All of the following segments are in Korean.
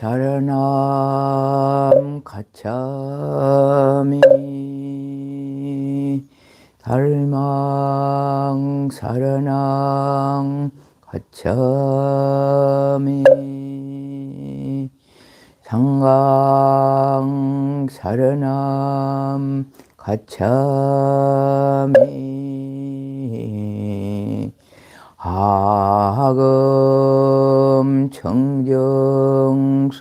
사రణam 가차미 달망 사రణam 가차미 상강 사రణam 가차미 하금 청정수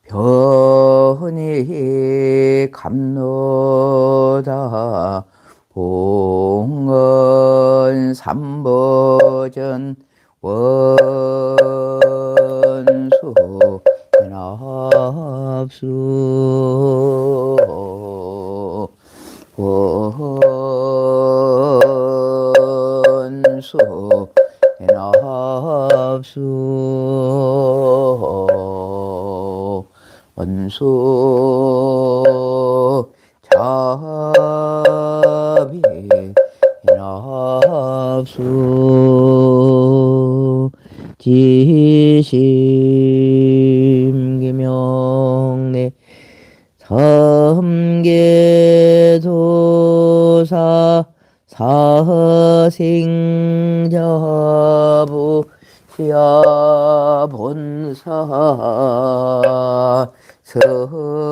변히 감노다 봉헌 삼보전 원수 연합수 원수 연합수 원수 자비 연합수 지심기명내 삼계도사 사생자부 시야본사 서가모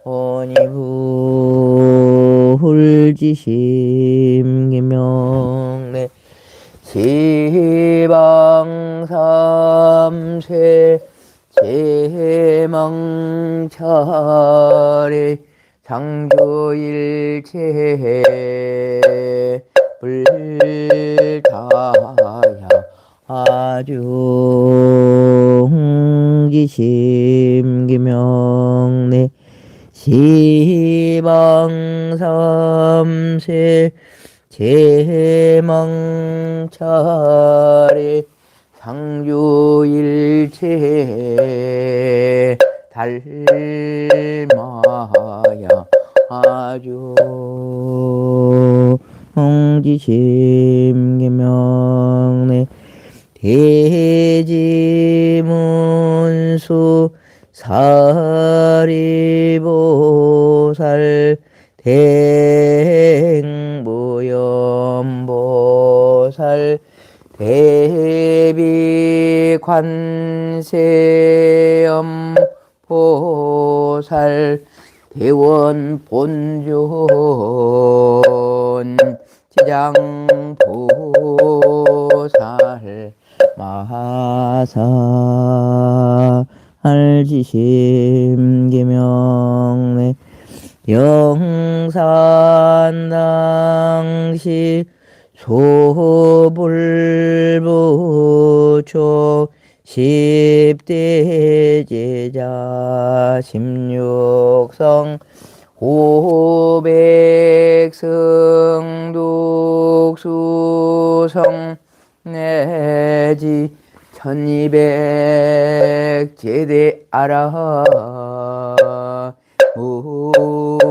오니불지심기명내 지방삼세 제망차례 상조일체 불타야 아중기심기명내 시방삼세 제망차례 상주일체 달마야 아주 홍지심기명내 대지문수 사리보살 대행무염보살 대비관세음보살 대원본존 지장보살 마사알지심기명내 영산당시 소불부초 십대제자 십육성 오백성독수성 내지 1200제대 아라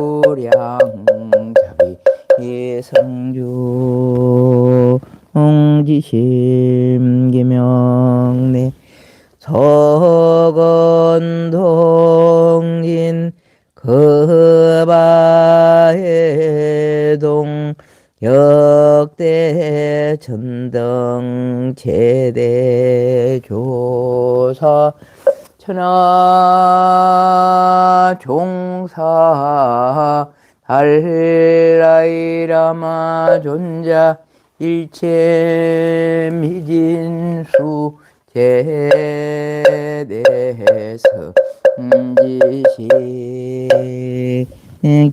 무량자비 예성주 홍지심기명내 서건동진 거바해동 역대 전등 제대조사 천하 종사 달라이라마 존자 일체 미진수 제대서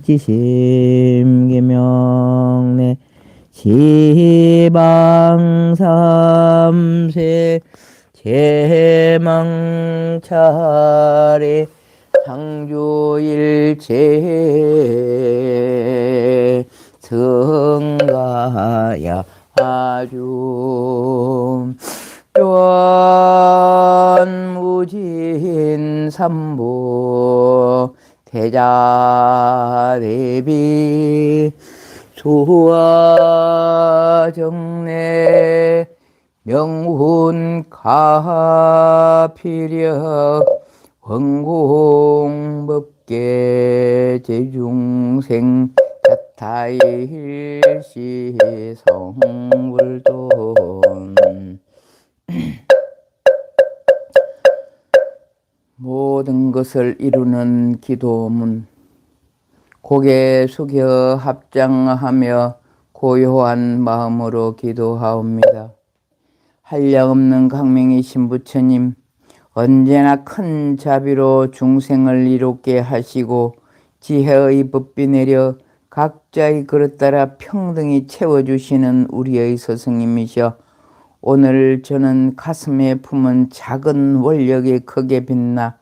지심기명내 지방삼세 제망차례 상주일체 성가야 아주 무진 삼보 대자대비 수화정내 명훈 가피력 원공법계 제중생 자타일시 성불돈 모든 것을 이루는 기도문 고개 숙여 합장하며 고요한 마음으로 기도하옵니다. 한량없는 강명이신 부처님, 언제나 큰 자비로 중생을 이롭게 하시고 지혜의 법비 내려 각자의 그릇 따라 평등히 채워주시는 우리의 스승님이셔 오늘 저는 가슴에 품은 작은 원력이 크게 빛나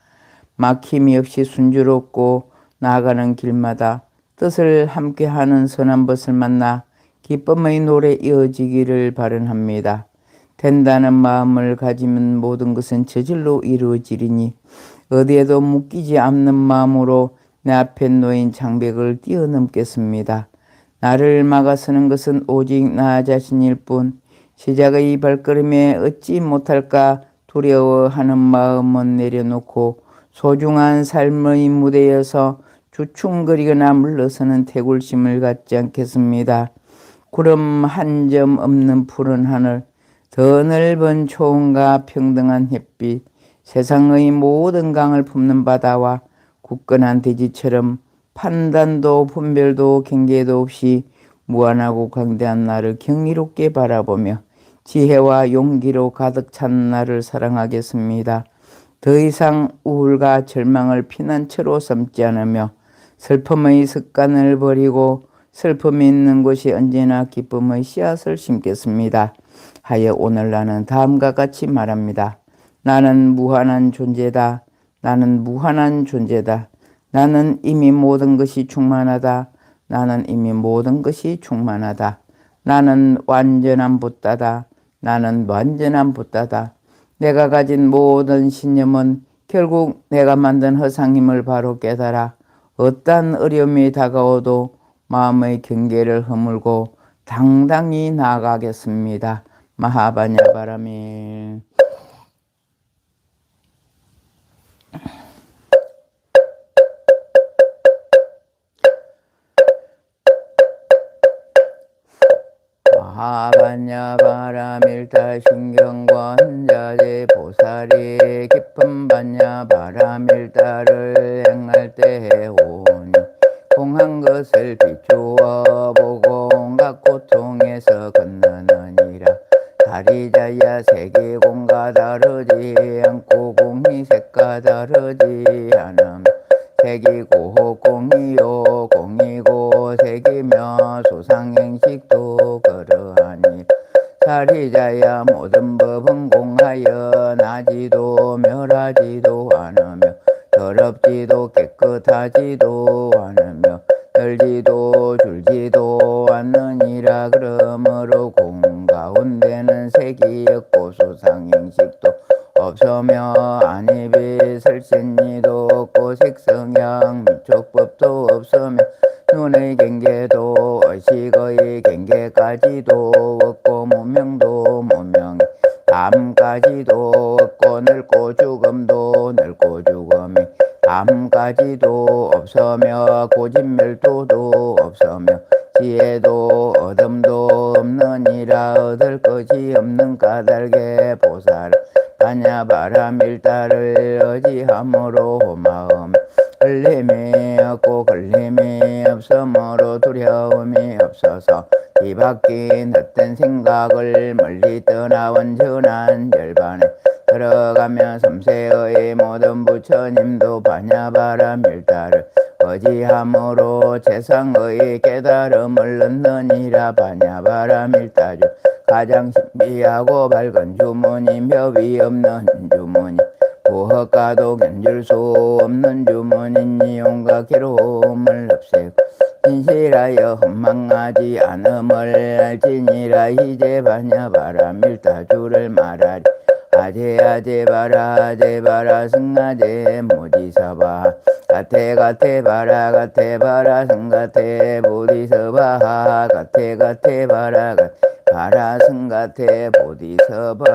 막힘이 없이 순조롭고 나아가는 길마다 뜻을 함께하는 선한 것을 만나 기쁨의 노래 이어지기를 바라합니다. 된다는 마음을 가지면 모든 것은 저절로 이루어지리니 어디에도 묶이지 않는 마음으로 내 앞에 놓인 장벽을 뛰어넘겠습니다. 나를 막아서는 것은 오직 나 자신일 뿐 시작의 발걸음에 얻지 못할까 두려워하는 마음은 내려놓고 소중한 삶의 무대에서 주춤거리거나 물러서는 태굴심을 갖지 않겠습니다. 구름 한 점 없는 푸른 하늘, 더 넓은 초원과 평등한 햇빛, 세상의 모든 강을 품는 바다와 굳건한 대지처럼 판단도 분별도 경계도 없이 무한하고 광대한 나를 경이롭게 바라보며 지혜와 용기로 가득 찬 나를 사랑하겠습니다. 더 이상 우울과 절망을 피난처로 삼지 않으며 슬픔의 습관을 버리고 슬픔이 있는 곳이 언제나 기쁨의 씨앗을 심겠습니다. 하여 오늘 나는 다음과 같이 말합니다. 나는 무한한 존재다. 나는 무한한 존재다. 나는 이미 모든 것이 충만하다. 나는 이미 모든 것이 충만하다. 나는 완전한 붓다다. 나는 완전한 붓다다. 내가 가진 모든 신념은 결국 내가 만든 허상임을 바로 깨달아 어떠한 어려움이 다가오도 마음의 경계를 허물고 당당히 나아가겠습니다. 마하바냐바라밀. 마하바냐바라밀타 신경관자재 보살이 깊은 바냐바라밀타를 행할 때 오니 공한 것을 비추어 보고 온갖 고통에서 건너느니라. 다리자야 세계공과 다르지 않고 공이 색과 다르지 않음 색이고 공이요 공이고 색이며 소상행식도 그러하니 다리자야 모든 법은 공하여 나지도 멸하지도 않으며 더럽지도 깨끗하지도 않으며 늘지도 줄지도 않느니라. 그러므로 공 가운데는 색이 없고 수상행식도 없으며 안입이 설신이도 없고 색성향 미촉법도 없으며 눈의 경계도 의식의 경계까지도 없고 무명도 무명이 담까지도 없고 늙고 죽음도 늙고 죽음이 담까지도 없으며 고진멸도도 없으며 지혜도 얻음도 없느니라. 얻을 것이 없는 까닭에 보살 바냐바라밀타를 의지함으로 마음 걸림이 없고 걸림이 없으므로 두려움이 없어서 뒤바뀐 헛된 생각을 멀리 떠나 온전한 열반에 들어가며 삼세의 모든 부처님도 바냐바라밀타를 의지함으로 세상의 깨달음을 얻느니라. 바냐바라밀타 중 가장 신비하고 밝은 주문이며 위 없는 주문이 무엇과도 견줄 수 없는 주문이니 온갖 괴로움을 없애고 진실하여 헛망하지 않음을 알지니라. 이제 바냐바라밀타 주를 말하리. 아제 아제 바라 승아제 모디사바 가테 가테 바라 승가테 모디사바 가테 가테 바라 가라승가태 보디서범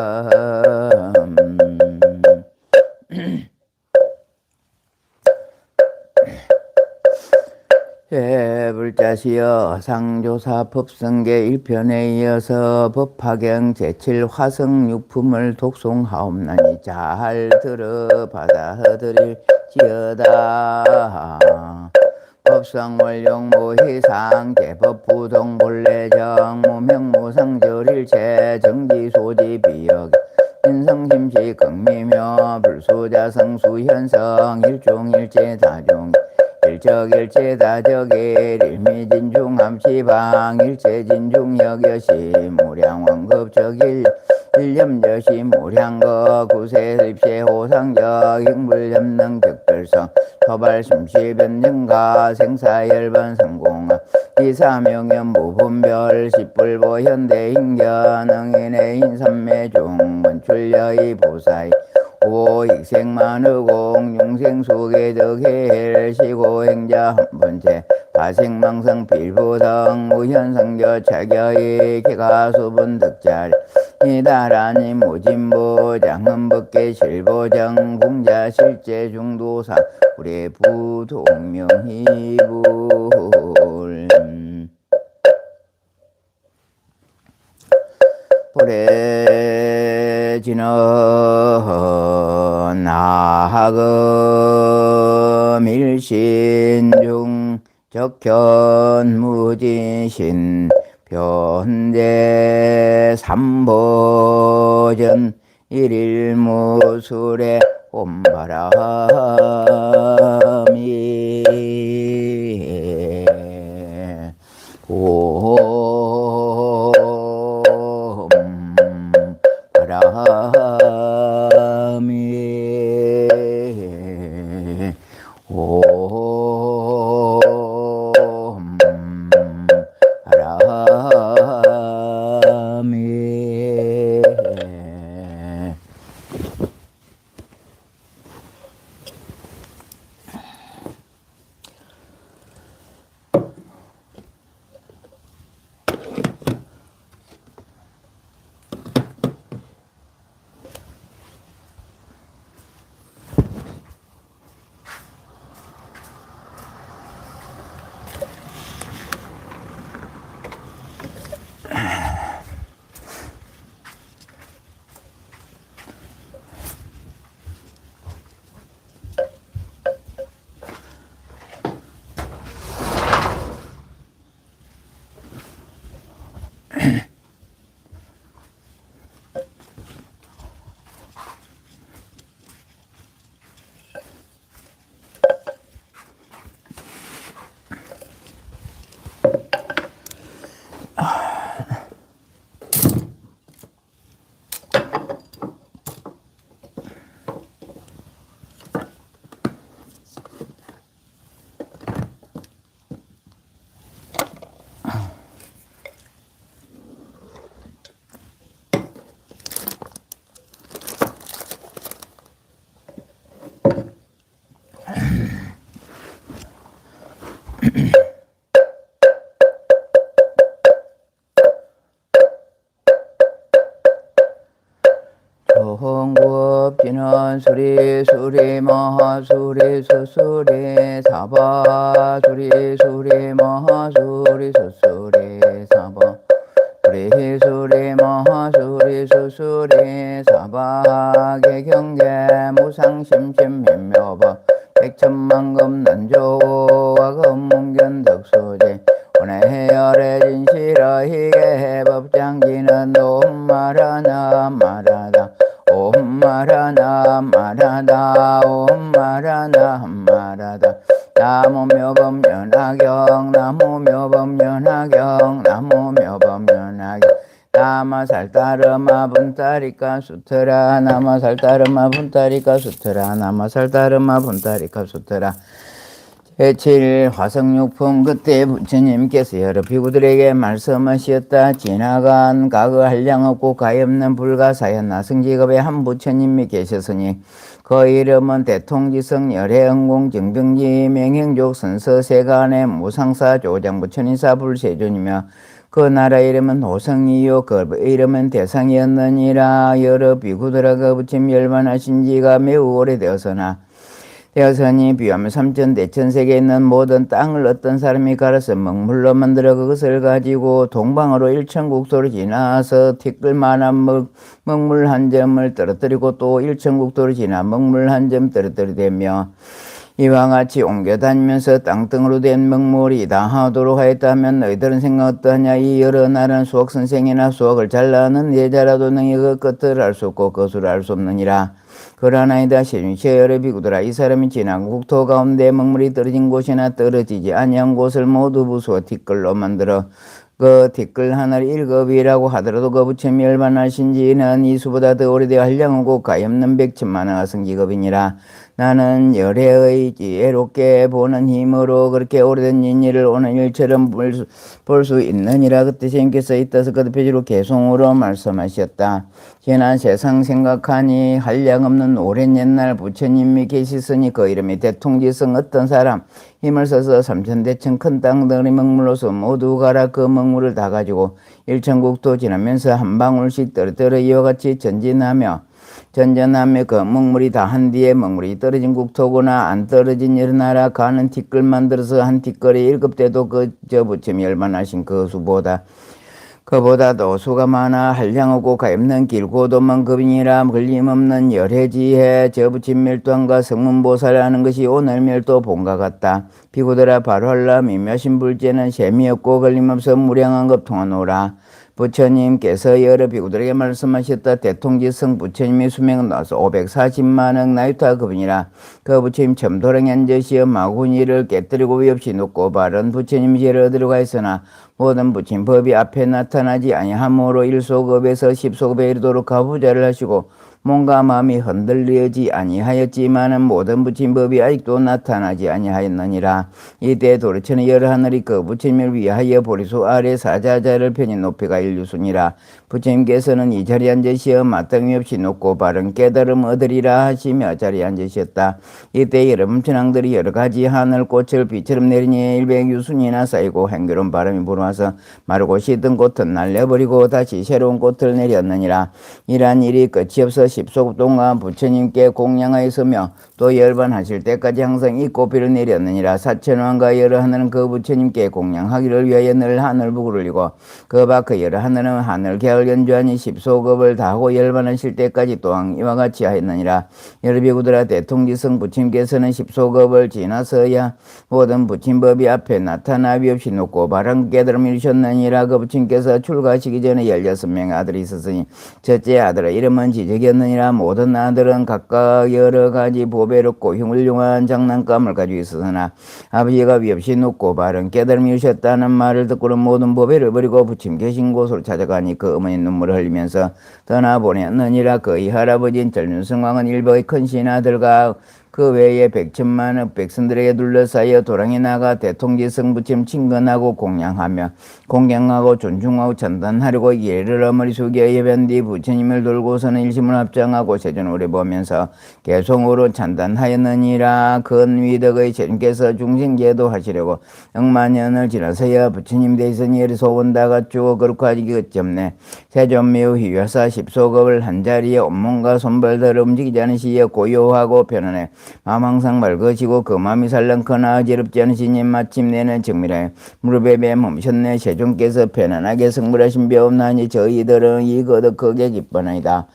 불자시여 상조사 법성계 1편에 이어서 법화경 제7 화성육품을 독송하옵나니 잘 들어 받아들일지어다. 법성월용모희상 제법부동본래정 무명무상절일체 정지소지비역 인성심시 극미묘 불소자성수현성 일종일체다종 일적일체다적일 일미진중함시방 일체진중역여시 무량왕급적일 일념여시 무량거 구세립시호상적 인불염능적별성 토발심시변증가 생사열번 성공아 이사명연 무분별 십불보 현대인견 응인의 인삼매중 원출여의 보사이 오익생만의공 용생수계덕해일시고행자 한번째 가생망성 필부등 무현성교 차겨의 기가수분득자리 이다라니 무진부 장은법계 실보정 궁자 실제 중도사 우리 부동명희불 보래지는 나하금 일신중 적현무진신 변제 삼보전 일일무술의 옴바람이 조흥구업지는 수리수리 마하수리 수수리 사바 수리수리 마하수리 수수리 사바 수리수리 마하수리 수수리 사바 개경계 무상심심민묘법 백천만금 난조와 금문견덕수지 오늘해열의 진실의 희계법장기는 옴마라나 마라다 옴마라나 마라다 옴마라나 마라다 나무묘법연하경 나무묘법연하경 나무묘법연하경 나마살따르마 분따리까 수트라 나마살따르마 분따리까 수트라 나마살따르마 분따리까 수트라 제7 화성육품 그때 부처님께서 여러 비구들에게 말씀하셨다. 지나간 과거 한량 없고 가엾는 불가사였나 성직업에 한 부처님이 계셨으니 그 이름은 대통지성 열애응공 정병지 맹행족 선서세간의 무상사 조장부처님사 불세존이며 그 나라 이름은 호성이요 그 이름은 대상이었느니라. 여러 비구들아 그 부처님 열반하신 지가 매우 오래되었으나 되었으니 비하면 삼천 대천세계에 있는 모든 땅을 어떤 사람이 갈아서 먹물로 만들어 그것을 가지고 동방으로 일천국도로 지나서 티끌만한 먹물 한 점을 떨어뜨리고 또 일천국도로 지나 먹물 한 점 떨어뜨리되며 이와 같이 옮겨 다니면서 땅등으로 된 먹물이 다 하도록 하였다면 너희들은 생각 어떠하냐. 이 여러 나라는 수학 선생이나 수학을 잘 아는 예자라도 능히 그 끝을 알 수 없고 그 수를 알 수 없느니라. 그러나이다 시중시의 여러 비구들아 이 사람이 지난 국토 가운데 먹물이 떨어진 곳이나 떨어지지 아니한 곳을 모두 부수어 티끌로 만들어 그 티끌 하나를 1급이라고 하더라도 그 부처님이 열반하신 지는 이수보다 더 오래되어 한량하고 가엾는 100천만의 승기급이니라. 나는 열애의 지혜롭게 보는 힘으로 그렇게 오래된 인일을 오는 일처럼 볼 수 있느니라. 그때 주님께서 이따서 그 표지로 개송으로 말씀하셨다. 지난 세상 생각하니 한량없는 오랜 옛날 부처님이 계시으니 그 이름이 대통지성 어떤 사람 힘을 써서 삼천대천 큰 땅들이 먹물로서 모두 가라 그 먹물을 다 가지고 일천국도 지나면서 한 방울씩 떨어뜨려 이와 같이 전진하며 그 먹물이 다 한 뒤에 먹물이 떨어진 국토구나 안 떨어진 여러 나라 가는 티끌 만들어서 한 티끌이 1급돼도 저 부처님이 열반하신 그 수보다 그보다도 수가 많아 한량하고 가엾는 길고 도만 급이니라. 걸림없는 열해지혜 저 부처님 멸도함과 성문보살하는 것이 오늘 멸도 본과 같다. 비구들아 바로 할라 미묘신 불제는 셈이 없고 걸림없어 무량한 것 통하노라. 부처님께서 여러 비구들에게 말씀하셨다. 대통지성 부처님의 수명은 나서 540만억 나유타 급이니라. 그 부처님 첨도령이 앉으시어 마구니를 깨뜨리고 위없이 눕고 바른 부처님 지혜를 얻으려 하였으나 모든 부처님 법이 앞에 나타나지 아니하므로 1소급에서 10소급에 이르도록 가부좌를 하시고 몸과 마음이 흔들리지 아니하였지만은 모든 부처님 법이 아직도 나타나지 아니하였느니라. 이때 도르천의 여러 하늘이 그 부처님을 위하여 보리수 아래 사자자를 편히 높이가 일류순이라. 부처님께서는 이 자리에 앉으시어 마땅히 없이 높고 바른 깨달음 얻으리라 하시며 자리에 앉으셨다. 이때 여러 천왕들이 여러 가지 하늘꽃을 비처럼 내리니 일백유순이나 쌓이고 행교로운 바람이 불어와서 마르고 시든 꽃은 날려버리고 다시 새로운 꽃을 내렸느니라. 이러한 일이 끝이 없어 10소급 동안 부처님께 공양하였으며 또 열반하실 때까지 항상 이 꽃비를 내렸느니라. 사천왕과 여러 하늘은 그 부처님께 공양하기를 위하여 늘 하늘북을 올리고 그 밖의 여러 하늘은 하늘 계열 연주하니 10소급을 다하고 열반하실 때까지 또한 이와 같이 하였느니라. 여러 비구들아 대통지성 부처님께서는 10소급을 지나서야 모든 부처님법이 앞에 나타나 위없이 놓고 바른 깨달음을 이루셨느니라. 그 부처님께서 출가하시기 전에 16명의 아들이 있었으니 첫째 아들의 이름은 지적이었느니라. 모든 아들은 각각 여러 가지 보배롭고 훌륭한 장난감을 가지고 있었으나 아버지가 위없이 놓고 바른 깨달음을 이루셨다는 말을 듣고는 모든 보배를 버리고 부처님 계신 곳으로 찾아가니 그 어머니 눈물을 흘리면서 떠나보냈느니라. 그의 할아버지인 전륜성왕은 일백의 큰 신하들과 그 외에 100천만의 백성들에게 둘러싸여 도랑에 나가 대통지성 부처님 친근하고 공양하고 존중하고 찬단하려고 예를 어머니 숙여 예변 뒤 부처님을 돌고서는 일심을 합장하고 세존을 오래 보면서 개송으로 찬단하였느니라. 큰 위덕의 제님께서 중생제도 하시려고 억만년을 지나서야 부처님 대선이 소원다 갖추고 거룩하기 끝점네 세존 매우 희화사 10소급을 한자리에 온몸과 손발들 움직이지 않으시어 고요하고 편안해 마음 항상 맑으시고 그 마음이 살랑거나 어지럽지 않으시니 마침내는 정밀하여 무릎에 멈으셨네. 세존께서 편안하게 성불하신 배옵나니 저희들은 이거도 크게 기뻐나이다.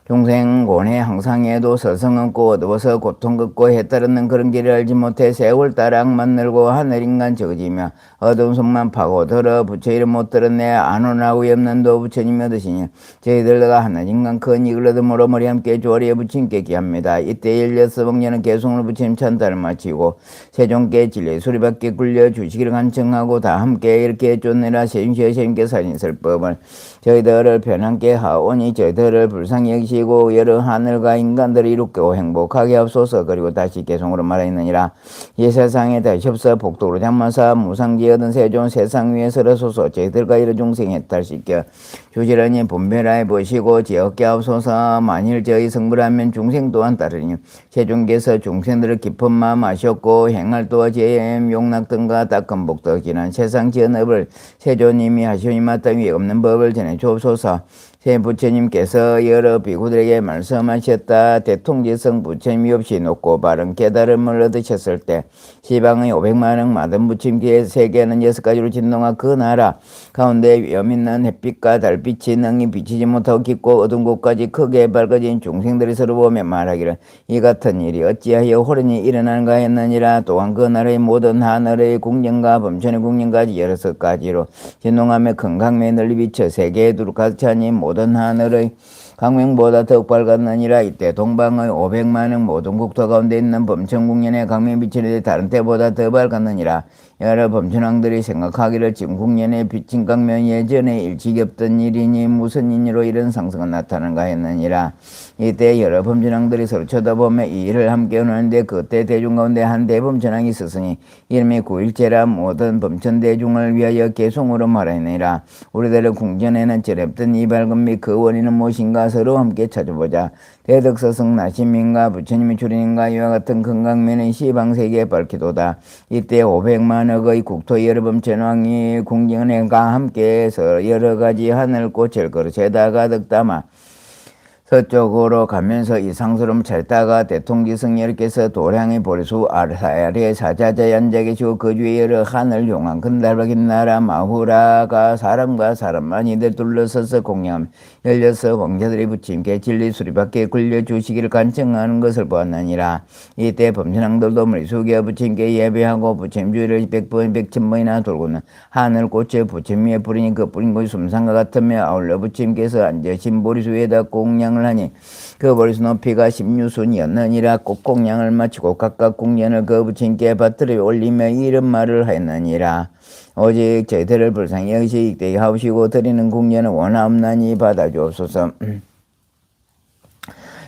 중생 고뇌 항상 해도 서성 얻고 어두워서 고통 걷고 해 따르는 그런 길을 알지 못해 세월 따라 악만 늘고 하늘인간 적어지며 어두운 속만 파고들어 부처 이름 못 들었네. 안온하고 없는도 부처님이 얻으시니 저희들과 하늘인간 큰 이익을 얻음으로 머리 함께 조리에 부처님께 기합니다. 이때 16억년은 개송으로 부처님 찬단을 마치고 세종께 진리의 소리밖에 굴려 주시기를 간청하고 다 함께 이렇게 쫓내라. 세종시의 세님께 살인설법을 저희들을 편안케 하오니 저희들을 불쌍히 여기시 하시고 여러 하늘과 인간들을 이롭고 행복하게 하옵소서. 그리고 다시 개성으로 말하였느니라. 이 세상에 다시 없어 복덕으로 장마사 무상지 얻은 세존 세상 위에 서러소서. 저희들과 이런 중생 해탈시켜 주시려니 분별하여 보시고 지었게 하옵소서. 만일 저희 성불하면 중생 또한 따르니 세존께서 중생들을 깊은 마음 하셨고 행할 또한 제엠 용락 등과 닦은 복덕 지난 세상 지연업을 세존님이 하시오니 마땅 위 없는 법을 전해 주옵소서. 새 부처님께서 여러 비구들에게 말씀하셨다. 대통지성 부처님이 없이 높고 바른 깨달음을 얻으셨을 때 시방의 500만억 마든 부처님께 세계는 6가지로 진동한 그 나라 가운데 위험 있는 햇빛과 달빛이 능히 비치지 못하고 깊고 어두운 곳까지 크게 밝아진 중생들이 서로 보며 말하기를 이 같은 일이 어찌하여 호련히 일어나는가 했느니라. 또한 그 나라의 모든 하늘의 궁전과 범천의 궁전까지 6가지로 진동하며 큰 강매에 널리 비쳐 세계에 두루 가득 차니 모든 하늘의 강명보다 더욱 밝았느니라. 이때 동방의 500만억 모든 국토 가운데 있는 범천궁전의 강명이 비치는데 다른 때보다 더 밝았느니라. 여러 범천왕들이 생각하기를 지금 궁전에 비친 강명이 예전에 일찍이 없던 일이니 무슨 인으로 이런 상승은 나타난가 했느니라. 이때 여러 범천왕들이 서로 쳐다보며 이 일을 함께 하는데 그때 대중 가운데 한 대범천왕이 있었으니 이름이 구일체라. 모든 범천대중을 위하여 개송으로 말하느니라. 우리들의 궁전에는 저랬던 이 밝음 및 그 원인은 무엇인가 서로 함께 찾아보자. 대덕서성 나심인가 부처님의 출인인가 이와 같은 금강면의 시방세계에 밝히도다. 이때 500만억의 국토 여러 범천왕이 궁전과 함께해서 여러가지 하늘꽃을 그릇에다 가득 담아 서쪽으로 가면서 이 상수름 찰다가 대통지성열께서 도량의 보리수 아래 사자자에 앉아 계시고 그 주위에 여러 하늘 용한 근달박인 나라 마후라가 사람과 사람만 이들 둘러서서 공양하며 16 왕자들이 부처님께 진리 수리밖에 굴려주시기를 간청하는 것을 보았느니라. 이때 범천왕들도 머리숙여 부처님께 예배하고 부처님 주위를 100번 100,000번이나 돌고는 하늘꽃에 부처님 위에 뿌리니 그 뿌린 곳이 숨산과 같으며 아울러 부처님께서 앉으신 보리수 위에다 공양을 하니 그 보리수 높이가 16순이었느니라. 꼭 공양을 마치고 각각 궁전을 그 부처님께 받들어 올리며 이런 말을 하였느니라. 오직 저희들을 불쌍히 여기시되 하옵시고 드리는 궁전은 원하옵나니 받아주옵소서.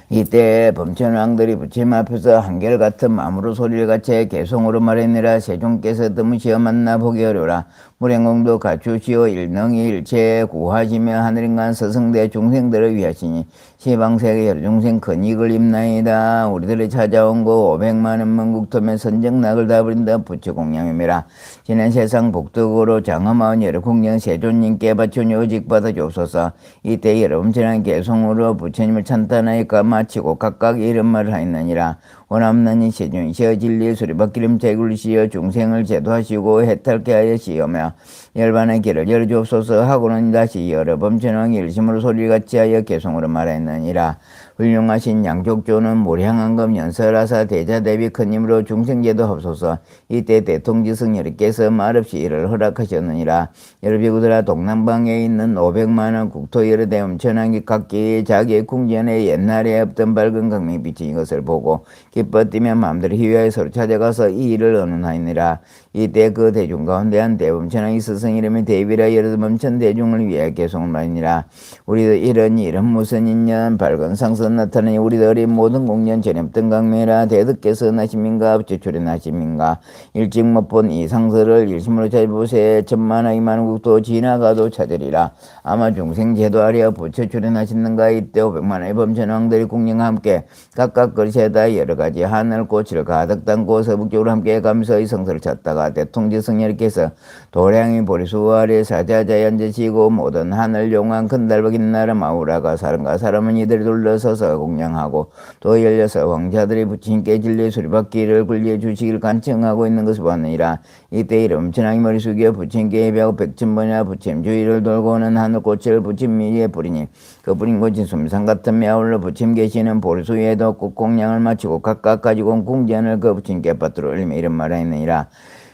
이때 범천왕들이 부처님 앞에서 한결같은 마음으로 소리를 같이 개송으로 말했느라. 세종께서 드무시어 만나 보기 어려라. 무량공도 갖추시오 일능이 일체 구하시며 하늘인간 서성대 중생들을 위하시니 시방세계 여러 중생 큰 이익을 입나이다. 우리들이 찾아온 거 500만원 먼국토면 선정락을 다 버린다. 부처 공양임이라. 지난 세상 복덕으로 장엄하온 여러 궁령 세존님께 바치오니 오직 받아주옵소서. 이때 여러 범천왕 개송으로 부처님을 찬탄하여 마치고 각각 이런 말을 하였느니라. 원함나니 세존이시여 진리의 수리받기름 제굴시여 중생을 제도하시고 해탈케 하여시오며 열반의 길을 열어주옵소서 하고는 다시 여러 범천왕이 일심으로 소리같이 하여 개송으로 말하였느니라. 훌륭하신 양족조는 무량한금 연설하사 대자대비 큰 힘으로 중생제도 하옵소서. 이때 대통지성 여러께서 말없이 이를 허락하셨느니라. 여러 비구들아 동남방에 있는 500만원 국토 여러 대엄천왕이 각기 자기의 궁전에 옛날에 없던 밝은 강명이 비친 것을 보고 기뻐 뛰며 마음대로 희위하여 서로 찾아가서 이 일을 언론하니라. 이때 그 대중 가운데 한 대범천왕이 스승 이름이 대비라. 여러 범천 대중을 위하여 개송을 말이니라. 우리들 이런 일은 무슨 인연 밝은 상선 나타나니 우리들이 모든 공연 전염던 강매라. 대득께서 나심인가 부처출연하심인가 일찍 못 본 이 상서를 일심으로 찾아보세. 천만하 이만한 국도 지나가도 찾으리라. 아마 중생 제도하려 부처출연하시는가. 이때 500만의 범천왕들이 궁령과 함께 각각 그릇에다 여러가지 하늘꽃을 가득 담고 서북쪽으로 함께 가면서 이 성서를 찾다가 대통지성열께서 도량이 보리수 아래 사자자에 앉으시고 모든 하늘 용한 큰 달박인 나라 마우라가 사람과 사람은 이들이 둘러서서 공양하고 또 16 왕자들이 부처님께 진리의 수리받기를 굴려주시기를 간청하고 있는 것을 보았느니라. 이때 이름 엄천왕이 머리 숙여 부처님께 예배하고 100,000번이나 부처님 주위를 돌고는 하늘꽃을 부처님 위에 뿌리니 그 뿌린 꽃이 숨산 같으며 아울러 부처님 계시는 보리수 위에도 꼭 공양을 마치고 각각 가지고 온 궁전을 그 부처님께 받들어 올리며 이런 말을 했느니라.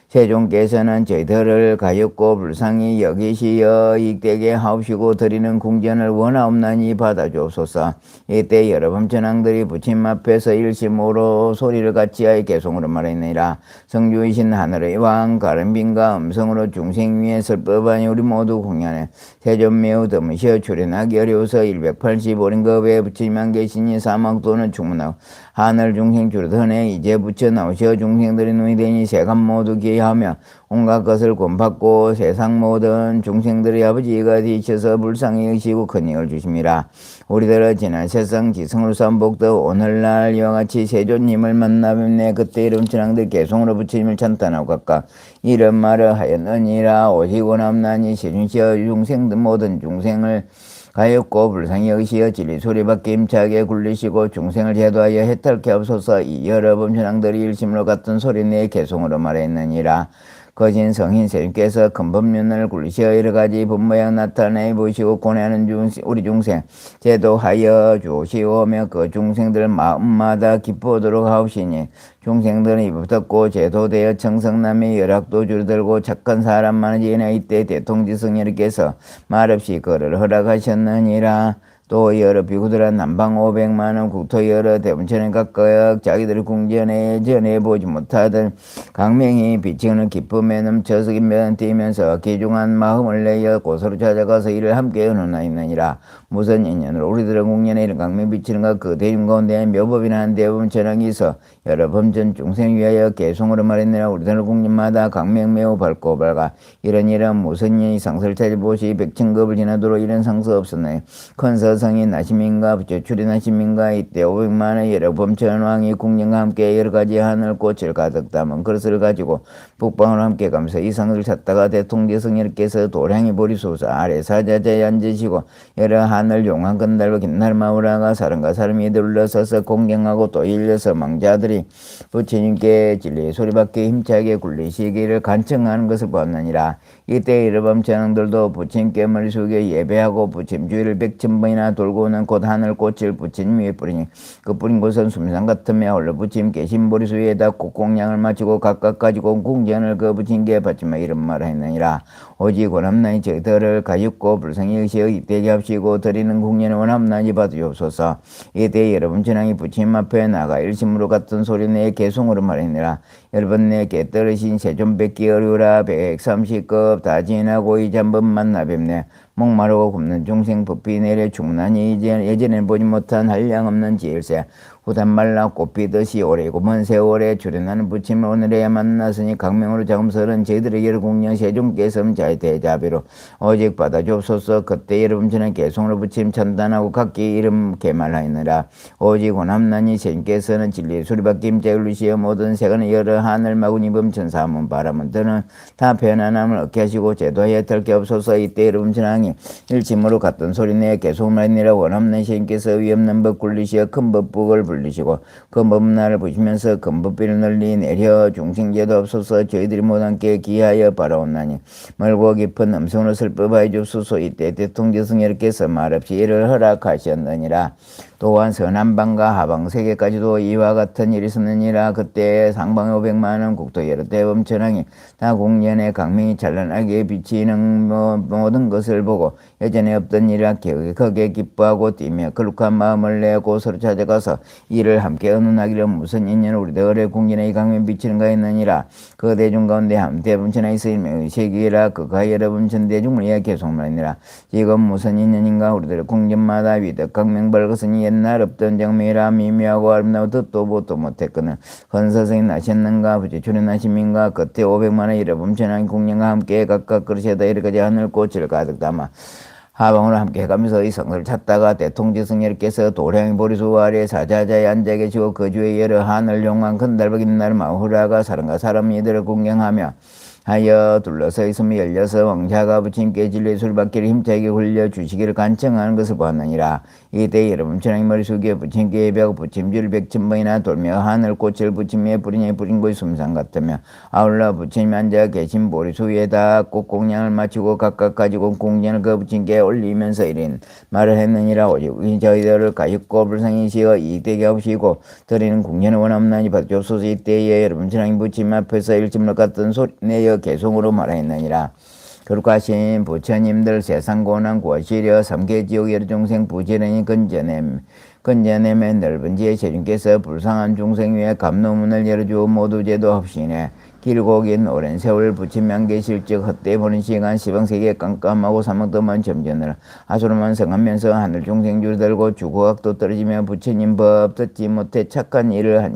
세종께서는 저희들을 가엾고 불쌍히 여기시어 이익되게 하옵시고 드리는 궁전을 원하옵나니 받아주옵소서. 이때 여러 범천왕들이 부처님 앞에서 일심으로 소리를 같이하여 개송으로 말했느니라. 성주이신 하늘의 왕 가른빈과 음성으로 중생 위에 설법하니 우리 모두 공연해. 세존 매우 드무시어 출현하기 어려워서 185린급에 부처님만 계시니 사막도는 충분하고 하늘 중생 줄더네 이제 부처 나오시어 중생들의 눈이 되니 세간 모두 기하며 온갖 것을 권받고 세상 모든 중생들의 아버지가 되셔서 불쌍히 여기시고 큰 힘을 주심이라. 우리들은 지난 세상 지성으로 쌓은 복도 오늘날 이와 같이 세존님을 만나 뵙네. 그때 이름 천왕들 개송으로 부처님을 찬탄하고 각각 이런 말을 하였느니라. 오시고 남나니 세준시어 중생들 모든 중생을 가엾고 불쌍히 여기시어 진리 소리밖에 힘차게 굴리시고 중생을 제도하여 해탈케 하옵소서. 이 여러 범천왕들이 일심으로 같은 소리내에 개송으로 말했느니라. 거진 성인 세님께서 큰 법륜을 굴리시어 여러가지 본모양 나타내 보시고 고뇌하는 우리 중생 제도하여 주시오며 그 중생들 마음마다 기뻐하도록 하옵시니 중생들은 입었고 제도되어 청성남의 열악도 줄들고 착한 사람 많으지나 이때 대통지성님께서 말없이 그를 허락하셨느니라. 또 여러 비구들은 남방 500만원 국토 여러 대문천에 각각 자기들 궁전에 전해보지 못하던 강명이 비치는 기쁨에 넘쳐서 김면 뛰면서 기중한 마음을 내어 고소로 찾아가서 이를 함께 헌원하였느니라. 무슨 인연으로 우리들은 궁전에 이런 강명 비치는가. 그 대중 가운데 묘법이나 한 대범천왕이 있어 여러 범전 중생 위하여 개송으로 말했느라. 우리들은 궁전마다 강명 매우 밝고 밝아 이런 무슨 인이 상설 찾아보시 백천급을 지나도록 이런 상서 없었나요. 큰 성이 나심인가 부처 출현하심인가. 이때 500만의 여러 범천왕이 궁전과 함께 여러가지 하늘꽃을 가득 담은 그릇을 가지고 북방으로 함께 가면서 이 상을 찾다가 대통지성님께서 도량이 보리소서 아래 사자자에 앉으시고 여러 하늘 용한 건달과 긴날 마우라가 사람과 사람이 둘러서서 공경하고 또 일려서 망자들이 부처님께 진리의 소리밖에 힘차게 굴리시기를 간청하는 것을 보았느니라. 이때 여러 범천왕들도 부처님께 머리 숙여 예배하고 부처님 주위를 100,000번이나 돌고는 곧 하늘꽃을 부처님 위에 뿌리니 그 뿌린 곳은 숨산 같으며 홀로 부처님 계신 보리수 위에다 곡공양을 마치고 각각 가지고 궁전을 그 부처님께 바치며 이런 말을 했느니라. 오직 원함나니 저희들을 가엾고 불쌍히 여기시어 입되게 합시고 드리는 궁전을 원함나니 받으옵소서. 이때 여러분 천왕이 부처님 앞에 나가 일심으로 같은 소리내에 개송으로 말했느니라. 여러분 내 깨떨으신 세존 뵙기 어려우라. 130급 다 지나고 이제 한 번 만나 뵙네. 목마르고 굶는 중생 부피 내려 충분하니 이제 예전에 보지 못한 한량없는 지일세. 후단 말라 꽃피듯이 오래고 먼 세월에 출현하는 부처님을 오늘에야 만났으니 강명으로 자금설은 저희들의 여러 공령 세종께서 자의 대자비로 오직 받아주옵소서. 그때 여러분 전에 개송으로 부처님 찬단하고 각기 이름 개말하였느라. 오직 원함나니 세님께서는 진리의 수리받기 힘자에 울리시어 모든 세간의 여러 하늘 마구니 범천사문 바람은 드는 다 편안함을 얻게 하시고 제도하여 탈게 없소서. 이때 여러분 전왕이 일침으로 같던 소리내에 개송을 하였느라. 원함나니 세님께서 위없는 법 굴리시어 큰 법북을 불리시고 그 법문화를 보시면서 금법비를 널리 내려 중생제도 없어서 저희들이 못 함께 기하여 바라옵나니 멀고 깊은 음성으로 슬퍼하여 주소서. 이때 대통지성님께서 말없이 이를 허락하셨느니라. 또한 서남방과 하방 세계까지도 이와 같은 일이 있었느니라. 그때 상방에 500만원 국토 여러 대범천왕이 다 공연의 강명이 찬란하게 비치는 모든 것을 보고 예전에 없던 일이라 거기에 기뻐하고 뛰며 거룩한 마음을 내고 서로 찾아가서 이를 함께 의논하기를 무슨 인연을 우리들의 궁전에 이 강명 비치는가 했느니라. 그 대중 가운데 한 대범천왕이 있으며 의식이라. 그가 여러 범천 대중을 위해 계속 말하니라. 지금 무슨 인연인가. 우리들의 궁전마다 위덕 강명 밝았으니 옛날 없던 장명이라. 미묘하고 아름다워 듣도 보도 못했거늘 헌서성이 나셨는가. 부처 출현하심인가. 그때 500만의 여러 범천왕이 궁전과 함께 각각 그릇에다 이르까지 하늘꽃을 가득 담아 하방으로 함께 해가면서 이 성을 찾다가 대통지성님께서 도량이 보리수 아래 사자자에 앉아 계시고 그 주에 여러 하늘 용왕 큰달박인 날 마후라가 사람과 사람이 이들을 공경하며 하여 둘러서 있으며 열려서 왕자가 부처님께 진리의 술 받기를 힘차게 굴려 주시기를 간청하는 것을 보았느니라. 이때 여러분 천왕이 머리 숙여 부처님께 예배하고 부처님주를 100,000번이나 돌며 하늘꽃을 부처님의 뿌리에 뿌린 곳이 숨산 같으며 아울러 부처님 앉아 계신 보리수 위에다 꽃공양을 마치고 각각 가지고 공양을 그 부처님께 올리면서 이런 말을 했느니라. 오직 저희들을 가십고 불쌍히시어 이익되게 하시고 드리는 공양을 원함나니 받으옵소서. 이때에 여러분 천왕이 부처님 앞에서 일침을 같은 소리 내어 개송으로 말하였느니라. 거룩하신 부처님들 세상 고난 고시려 삼계지옥 여러 중생 부지런히 건져냄의 넓은 지혜 세중께서 불쌍한 중생 위에 감로문을 열어주어 모두 제도 없이네 길고 긴 오랜 세월 부처님 안 계실 즉 헛되이 보는 시간 시방세계 깜깜하고 사막도만 점전을 아수로만 성하면서 하늘 중생 줄 들고 주고학도 떨어지며 부처님 법 듣지 못해 착한 일을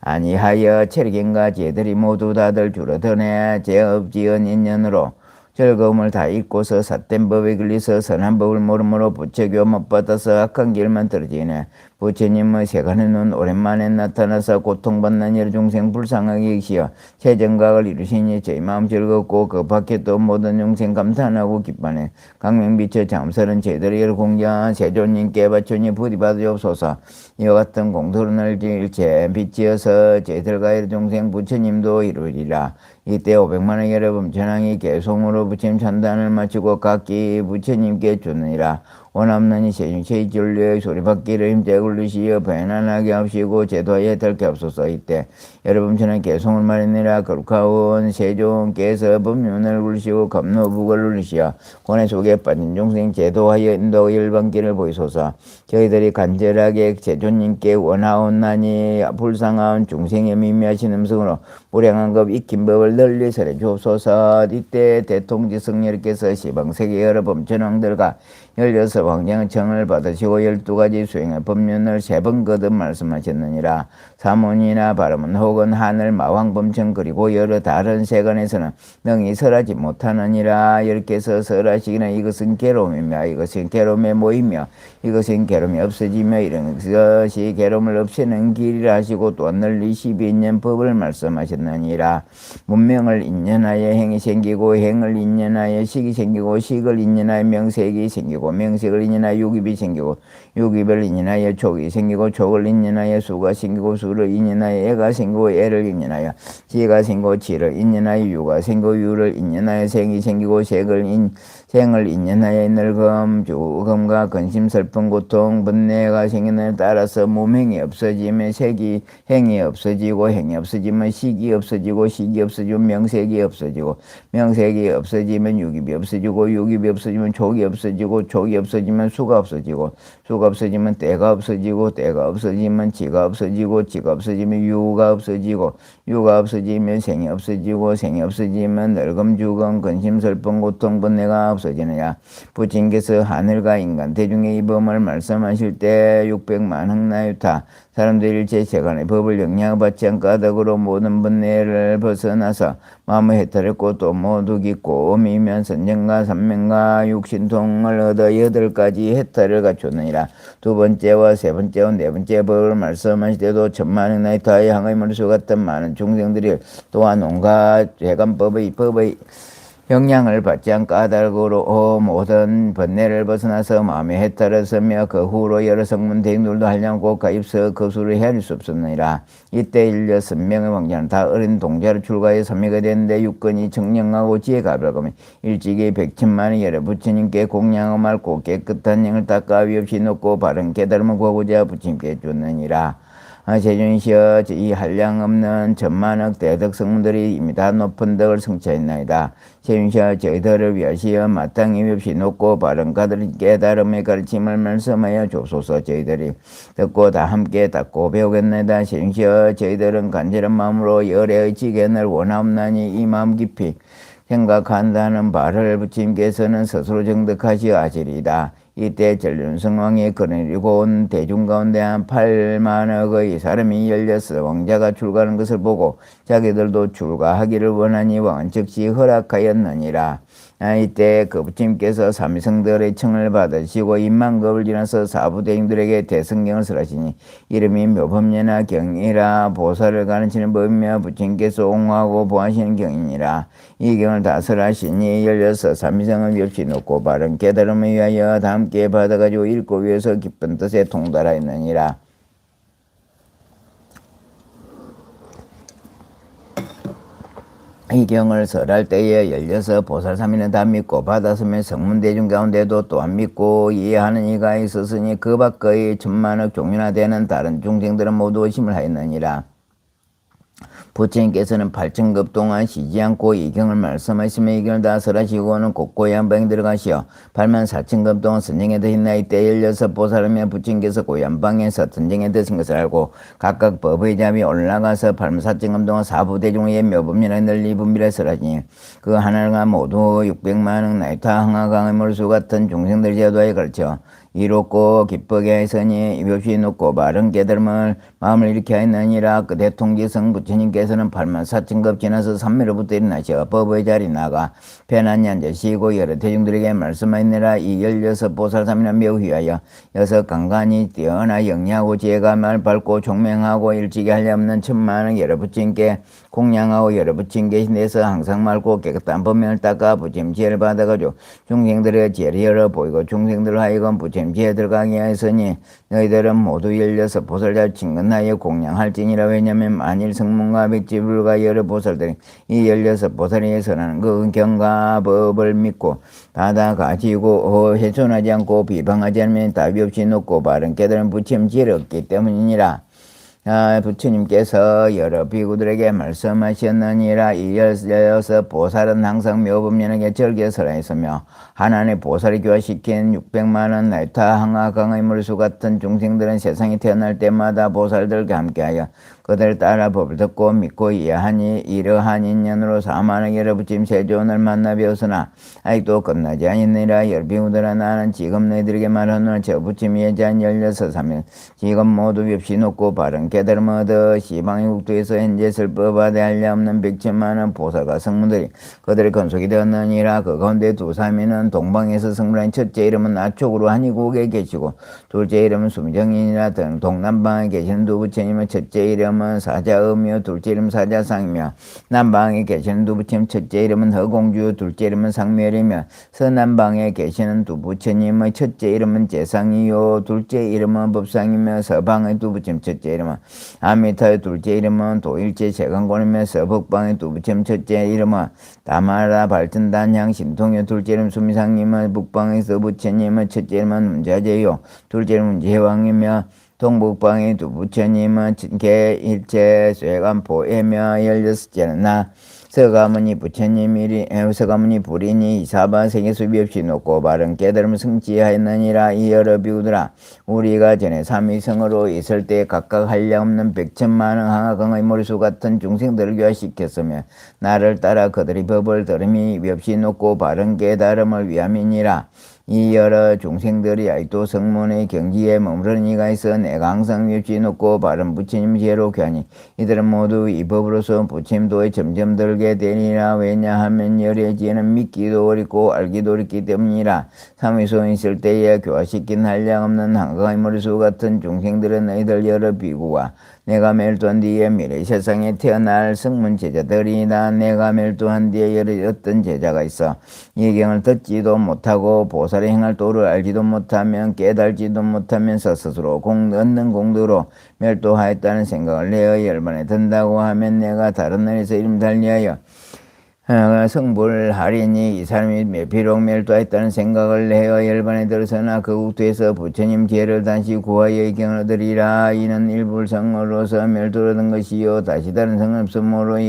아니하여 체력인가 제들이 모두 다들 줄어드네 죄업지은 인연으로 즐거움을 다 잊고서 삿된 법에 걸려서 선한 법을 모름으로 부처교 못 받아서 악한 길만 떨어지네. 부처님의 세간의 눈 오랜만에 나타나서 고통받는 여러 중생 불쌍하게 계시어 최정각을 이루시니 저희 마음 즐겁고 그 밖에 또 모든 중생 감탄하고 기뻐하네. 강명비처 장엄스런 제대로 여러 공경한 세존님께 바치니 부디 받으옵소서. 이와 같은 공토론을 일체 빛지어서 제들과 여러 중생 부처님도 이루리라. 이때 500만의 여러분 전왕이 개송으로 부처님 찬단을 마치고 각기 부처님께 주느니라. 원없느니 세중체의 진리의 소리받기를 힘차게 굴리시어 배난하게 하시고 제도하여 덜게 없소서. 이때 여러분 전에 개송을 말했느라. 거룩하온 세종께서 법륜을 굴리시고 감노북을 누리시어 고뇌 속에 빠진 중생 제도하여 인도 열반기를 보이소서. 저희들이 간절하게 세존님께 원하옵나니 불쌍한 중생의 미미하신 음성으로 무량한 급 익힌 법을 널리 설해 주옵소서. 이때 대통지 성렬께서 시방세계 여러 범천왕들과 16 왕정청을 받으시고 12가지 수행의 법륜을 3번 거듭 말씀하셨느니라. 사문이나 발음은 혹은 하늘 마왕범청 그리고 여러 다른 세간에서는 능히 설하지 못하느니라. 여러께서 설하시기는 이것은 괴로움이며 이것은 괴로움의 모이며 이것은 괴로움이 없어지며 이런 것이 괴로움을 없애는 길이라 하시고 또한 널리 12인연 법을 말씀하셨느니라. 문명을 인연하여 행이 생기고 행을 인연하여 식이 생기고 식을 인연하여 명색이 생기고 명색을 인연하여 육입이 생기고 육입을 인연하여 촉이 생기고 촉을 인연하여 수가 생기고 수를 인연하여 애가 생기고 애를 인연하여 지가 생기고 지를 인연하여 유가 생기고 유를 인연하여 생이 생기고 생을 인연하여 늙음 죽음과 근심 슬픔 고통 번뇌가 생기는 따라서 몸행이 없어지면 색이 행이 없어지고 행이 없어지면 식이 없어지고 식이 없어지면 명색이 없어지고 명색이 없어지면 육입이 없어지고 육입이 없어지면 촉이 없어지고 촉이 없어지면 수가 없어지고 수가 없어지면 때가 없어지고 때가 없어지면 지가 없어지고 지가 없어지면 유가 없어지고 유가 없어지면 생이 없어지고 생이 없어지면 늙음 죽음 근심 슬픔 고통 번뇌가 없어지느냐. 부처님께서 하늘과 인간 대중의 이 법을 말씀하실 때 600만 흥나유타 사람들이 일체 세간의 법을 영향받지 않고 까닭으로 모든 번뇌를 벗어나서 마음의 해탈했고 또 모두 깊고 미면 선정과 삼명과 육신통을 얻어 8가지 해탈을 갖췄느니라. 두 번째와 세 번째와 네 번째 법을 말씀하실 때도 천만 흥나유타의 항의 머리수 같은 많은 중생들이 또한 온갖 재간법의 영향을 받지 않고 까닭으로 모든 번뇌를 벗어나서 마음의 해탈을 쓰며 그 후로 여러 성문 대행들도 하려고 가입서 거수를 헤아릴 수 없었느니라. 이때 16명의 왕자는 다 어린 동자로 출가해 삼위가 되는데 육건이 청량하고 지혜가 밝으며 일찍이 100,000만의 여러 부처님께 공양을 맑고 깨끗한 영을 닦아 위없이 놓고 바른 깨달음을 구하고자 부처님께 줬느니라. 세존이시여 이 한량 없는 천만억 대덕 성문들이 이미 다 높은 덕을 성취했나이다. 세존이시여 저희들을 위하시어 마땅히 없이 높고 바른 깨달음의 가르침을 말씀하여 주소서. 저희들이 듣고 다 함께 닦고 배우겠나이다. 세존이시여 저희들은 간절한 마음으로 열애의 지견을 원하옵나니 이 마음 깊이 생각한다는 바를 부처님께서는 스스로 정득하시어 하시리이다. 이때 전륜성왕이 거느리고 온 대중 가운데 한 8만억의 사람이 열려서 왕자가 출가하는 것을 보고 자기들도 출가하기를 원하니 왕은 즉시 허락하였느니라. 이때 그 부처님께서 삼위성들의 청을 받으시고 인만급을 지나서 사부대행들에게 대성경을 설하시니 이름이 묘법례나 경이라 보살을 가르치는 법이며 부처님께서 옹호하고 보하시는 경이니라. 이 경을 다 설하시니 16 삼위성을 엽시 놓고 바른 깨달음을 위하여 다 함께 받아가지고 읽고 위해서 깊은 뜻에 통달하였느니라. 이 경을 설할 때에 16 보살삼위는 다 믿고 받았으며 성문대중 가운데도 또한 믿고 이해하는 이가 있었으니 그 밖의 천만억 종류나 되는 다른 중생들은 모두 의심을 하였느니라. 부처님께서는 8천급 동안 쉬지 않고 이 경을 말씀하시며 이 경을 다 설하시고는 곳곳 양방에 들어가시어 84,000급 동안 선정에 드신 나이 때 16 보살이며 부처님께서 고양방에서 선정에 드신 것을 알고 각각 법의 잠이 올라가서 84,000급 동안 사부대중의 묘법이나 널리 분별해 설하시니 그 하나가 모두 600만억 나이타 항하강의 몰수 같은 중생들 제도에 걸쳐 이롭고 기쁘게 하였으니 입없이 놓고 바른 깨달음을 마음을 일으켜 하였느니라. 그 대통지성 부처님께서는 84,000급 지나서 삼매로부터 일어나셔 법의 자리 나가 편안히 앉으시고 여러 대중들에게 말씀하였느라. 이 16 보살삼위는 매우 휘하여 6 강간이 뛰어나 영리하고 지혜가 말 밝고 총명하고 일찍이 하려 없는 천만억 여러 부처님께 공양하고 여러 부처님 계신 데서 항상 맑고 깨끗한 법명을 닦아 부처님 지혜를 받아가지고 중생들의 지혜를 열어 보이고 중생들을 하여금 부처님 지혜에 들어가게 하였으니 너희들은 모두 16 보살자 친근하여 공양할지니라. 왜냐하면 만일 성문과 백지불과 여러 보살들이 이 16 보살에 선하는 그 경과 법을 믿고 받아가지고 훼손하지 않고 비방하지 않으면 답이 없이 놓고 바른 깨달은 부처님 지혜를 얻기 때문이니라. 부처님께서 여러 비구들에게 말씀하셨느니라. 이 16 보살은 항상 묘법연에게 절개 설하였으며 하나님의 보살이 교화시킨 600만원 나이타 항하강의 물수 같은 중생들은 세상에 태어날 때마다 보살들과 함께하여 그들 따라 법을 듣고 믿고 이해하니 이러한 인연으로 4만억 여러 부처님 세존을 만나 배웠으나 아직도 끝나지 아니니라. 여러 비구들아 나는 지금 너희들에게 말하노라. 저 부처님이 예지한 16 삼위 지금 모두 없이 놓고 바른 깨달음 얻어 시방의 국토에서 현재 설법하되 할려 없는 100천만원 보살과 성문들이 그들의 건속이 되었느니라. 그 가운데 두 삼위는 동방에서 성불한 첫째 이름은 아촉으로 한이국에 계시고 둘째 이름은 숨정인이라. 동남방에 계시는 두 부처님은 첫째 이름은 사자음이요 둘째 이름은 사자상이며 남방에 계시는 두 부처님 첫째 이름은 허공주 둘째 이름은 상멸이며 서남방에 계시는 두 부처님의 첫째 이름은 재상이요 둘째 이름은 법상이며 서방의 두 부처님 첫째 이름은 아미타의 둘째 이름은 도일제 재강권이며 서북방의 두 부처님 첫째 이름은 다마라 발전단향 신통이요 둘째 이름은 수미상이며 북방의 서부처님의 첫째 이름은 문자재요 둘째 이름은 문제왕이며 동북방의 두 부처님은 개일체 쇠관포에며 16째는 나 서가모니 부처님이리 서가모니 불이니 이사바 세계수비 없이 놓고 바른 깨달음을 성취하였느니라. 이 여러 비구들아 우리가 전에 삼위성으로 있을 때 각각 한량없는 100천만원 항하강의 몰수 같은 중생들을 교화시켰으며 나를 따라 그들의 법을 들음이 없이 놓고 바른 깨달음을 위함이니라. 이 여러 중생들이 아직도 성문의 경지에 머무르는 이가 있어 내가 항상 밉지 놓고 바른 부처님 지혜로 교하니 이들은 모두 이 법으로서 부처님 도에 점점 들게 되니라. 왜냐하면 열의 지혜는 믿기도 어렵고 알기도 어렵기 때문이라. 삼위소에 있을 때에 교화시킨 한량없는 한강의 머리수 같은 중생들은 너희들 여러 비구와 내가 멸도한 뒤에 미래 세상에 태어날 성문 제자들이나 내가 멸도한 뒤에 여러 어떤 제자가 있어 이 경을 듣지도 못하고 보살의 행할 도를 알지도 못하면 깨달지도 못하면서 스스로 얻는 공덕으로 멸도하였다는 생각을 내어 열반에 든다고 하면 내가 다른 나라에서 이름 달리하여 성불하리니 이 사람이 비록 멸도했다는 생각을 해어 열반에 들어서나 그 국토에서 부처님 지혜를 다시 구하여 이 경을 얻으리라. 이는 일불성으로서 멸도하던 것이요 다시 다른 성은 없으므로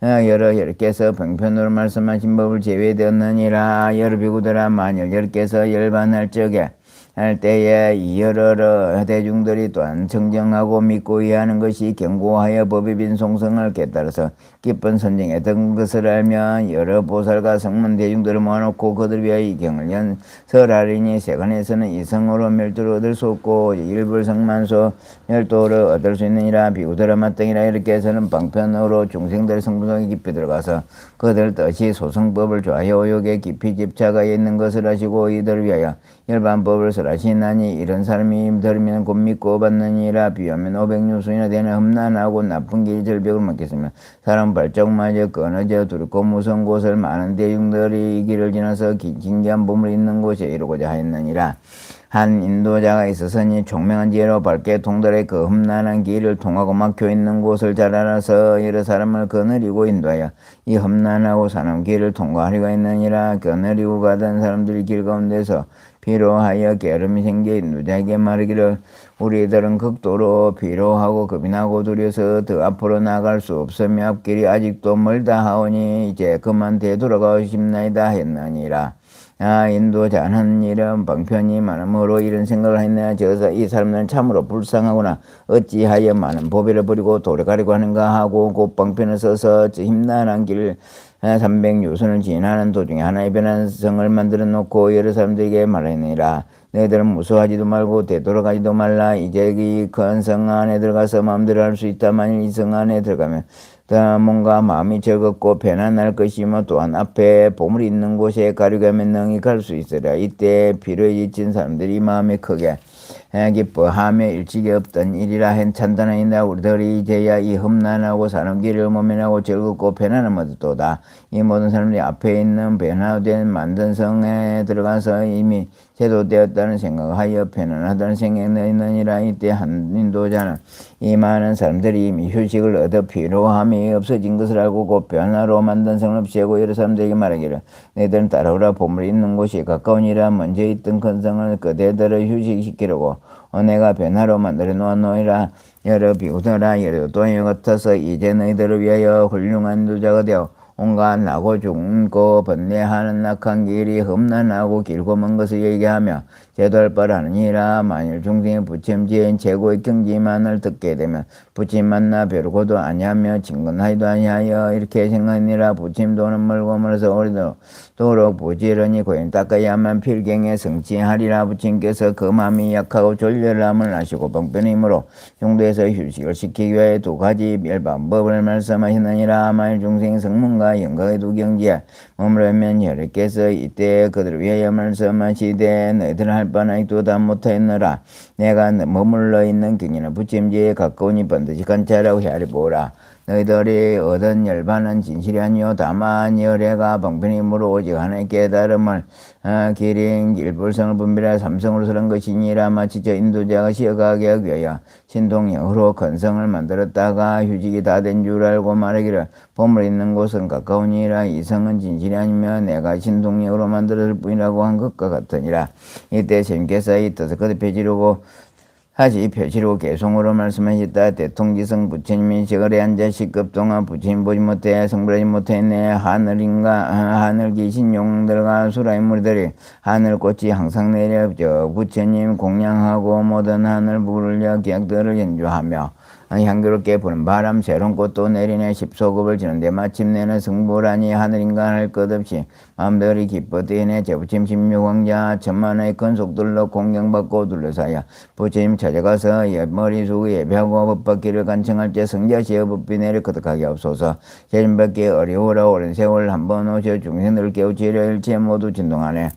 여러께서 병편으로 말씀하신 법을 제외되었느니라. 여러 비구들아 만일 여러께서 열반할 적에 할 때에 이 여러 대중들이 또한 청정하고 믿고 이해하는 것이 견고하여 법의 빈송성을 깨달아서 기쁜 선정했던 것을 알면 여러 보살과 성문 대중들을 모아놓고 그들 위하여 이 경을 연설하리니 세간에서는 이성으로 멸도를 얻을 수 없고 일불성만소 멸도를 얻을 수 있느니라. 비구더라 마땅이라. 이렇게 해서는 방편으로 중생들의 성분성에 깊이 들어가서 그들 뜻이 소성법을 좋아해 오욕에 깊이 집착하여 있는 것을 하시고 이들을 위하여 열반법을 설하시나니 이런 사람이 들으면 곧 믿고 받느니라. 비하면 500유순이나 되는 험난하고 나쁜 길이 절벽을 맞겠으며 사람 발짝마저 끊어져 두렵고 무서운 곳을 많은 대중들이 이 길을 지나서 진기한 보물 있는 곳에 이루고자 하였느니라. 한 인도자가 있었으니 총명한 지혜로 밝게 통달해 그 험난한 길을 통하고 막혀 있는 곳을 잘 알아서 여러 사람을 거느리고 인도하여 이 험난하고 사는 길을 통과하리가 있느니라. 거느리고 가던 사람들이 길 가운데서 피로하여 게으름이 생겨 인도자에게 말하기를 우리들은 극도로 피로하고 겁이 나고 두려서 더 앞으로 나갈 수 없으며 앞길이 아직도 멀다 하오니 이제 그만 되돌아가고 싶나이다 했느니라. 인도자는 이런 방편이 많음으로 이런 생각을 했느냐. 저서 이 사람들은 참으로 불쌍하구나. 어찌하여 많은 보배를 버리고 돌아가려고 하는가 하고 곧 방편을 써서 힘난한 길 300유선을 지나는 도중에 하나의 변한 성을 만들어 놓고 여러 사람들에게 말하니라. 너희들은 무서워하지도 말고 되돌아가지도 말라. 이제 이 큰 성 안에 들어가서 마음대로 할 수 있다. 만일 이 성 안에 들어가면 뭔가 마음이 즐겁고 편안할 것이며 또한 앞에 보물이 있는 곳에 가려고 하면 능히 갈 수 있으라. 이때 피로에 지친 사람들이 마음이 크게 기뻐하며 일찍이 없던 일이라 찬탄하이다. 우리들이 이제야 이 험난하고 사는 길을 모면하고 즐겁고 편안함 얻었도다. 이 모든 사람들이 앞에 있는 변화된 만든 성에 들어가서 이미 제도되었다는 생각하여 편안하다는 생각이 있느니라. 이때 한 인도자는 이 많은 사람들이 이미 휴식을 얻어 피로함이 없어진 것을 알고 곧 변화로 만든 성을 없애고 여러 사람들에게 말하기를 너희들은 따라오라. 보물이 있는 곳이 가까우니라. 먼저 있던 큰 성을 그대들을 휴식시키려고 내가 변화로 만들어 놓았노이라. 여러 비우더라. 여러 또한 같아서 이제 너희들을 위하여 훌륭한 인도자가 되어 온갖 나고 죽고 번뇌하는 낙한 길이 험난하고 길고 먼 것을 얘기하며 제도할 바를 하느니라. 만일 중생의 부처님지은 최고의 경지만을 듣게 되면 부처님 만나 벼르고도 아니하며 친근하지도 아니하여 이렇게 생각하니라. 부처님도는 멀고 멀어서 오래도록 부지런히 고인 닦아야만 필경에 성취하리라. 부처님께서 그 마음이 약하고 졸렬함을 아시고 방편의 힘으로 중도에서 휴식을 시키기 위해 두 가지 멸반법을 말씀하시느니라. 만일 중생 성문과 영광의 두 경지에 머무르면 여러께서 이때 그들을 위하여 말씀하시되 너희들은 할 바나 이도다 못하였느라. 내가 머물러 있는 경이나 부처님지에 가까우니 반드시 관찰하고 헤아려보라. 너희들이 얻은 열반은 진실이 아니요 다만 열애가 방편의 힘으로 오직 하나의 깨달음을 기린 일불성을 분별하여 삼성으로 서는 것이니라. 마치 저 인도자가 시어가게 하기 위하여 신통영으로 큰 성을 만들었다가 휴직이 다 된 줄 알고 말하기를 보물 있는 곳은 가까우니라. 이 성은 진실이 아니면 내가 신통영으로 만들었을 뿐이라고 한 것과 같으니라. 이때 스님께서 이 뜻을 거듭 펴지르고 다시 표시로 개송으로 말씀하셨다. 대통지성 부처님이 저걸에 앉아 10급 동안 부처님 보지 못해 성불하지 못했네. 하늘 귀신 용들과 수라의 무리들이 하늘꽃이 항상 내려 부처님 공양하고 모든 하늘 부르려 기악들을 연주하며 향기롭게 부는 바람 새로운 꽃도 내리네. 10소급을 지는데 마침내는 성불하니 하늘인간 할 것 없이 마음들이 기뻐되네. 제부처님 16왕자 천만의 큰 속들로 공경받고 둘러싸여 부처님 찾아가서 머리 숙에 예배하고 법받기를 간청할 때 성자시여 법비 내려 거듭하게 없소서. 제님밖에 어려우라. 오랜 세월 한번 오셔 중생들을 깨우치려 일체 모두 진동하네.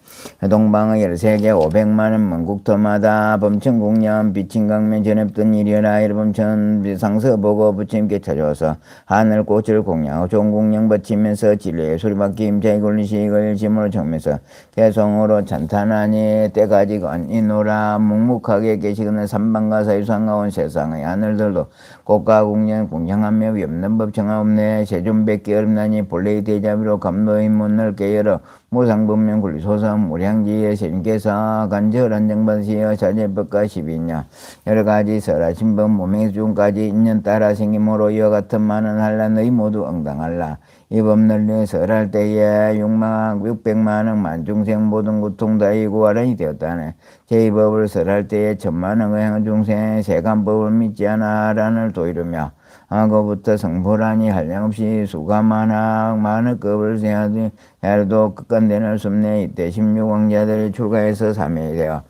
동방의 13개 500만원 먼국토마다 범천공년 비친강면 전했던 일이라. 일범천 상서보고 부처님께 찾아와서 하늘꽃을 공양하고 좋은 공양 바치면서 진리의 소리받기 임자의 권리식을 짐으로 정면서 개성으로 찬탄하니 때가 아직 아니노라. 묵묵하게 계시거늘 삼방과 사유상가 온 세상의 하늘들도 꽃과 공양 공양하며 위없는 법 정하옵네. 세존 뵙기 어렵나니 본래의 대자비로 감로의 문을 깨 열어 무상분명 굴소선 무량지의 신께서 간절한 정반시여 자제법과 십이냐 여러가지 설하신법 무명중까지 인연 따라 생김으로 이와 같은 많은 한란 너희 모두 응당할라. 이 법 널리 설할 때에 600만억 만중생 모든 고통 다이고 아란이 되었다네. 제 이 법을 설할 때에 1000만억 행한 중생 세간법을 믿지 않아 아란을 도이르며 아거부터 성불하니 한량없이 수가만학 만억급을 세하되 해도 끝간되는 숨내 이때 16왕자들이 출가해서 사명이 되어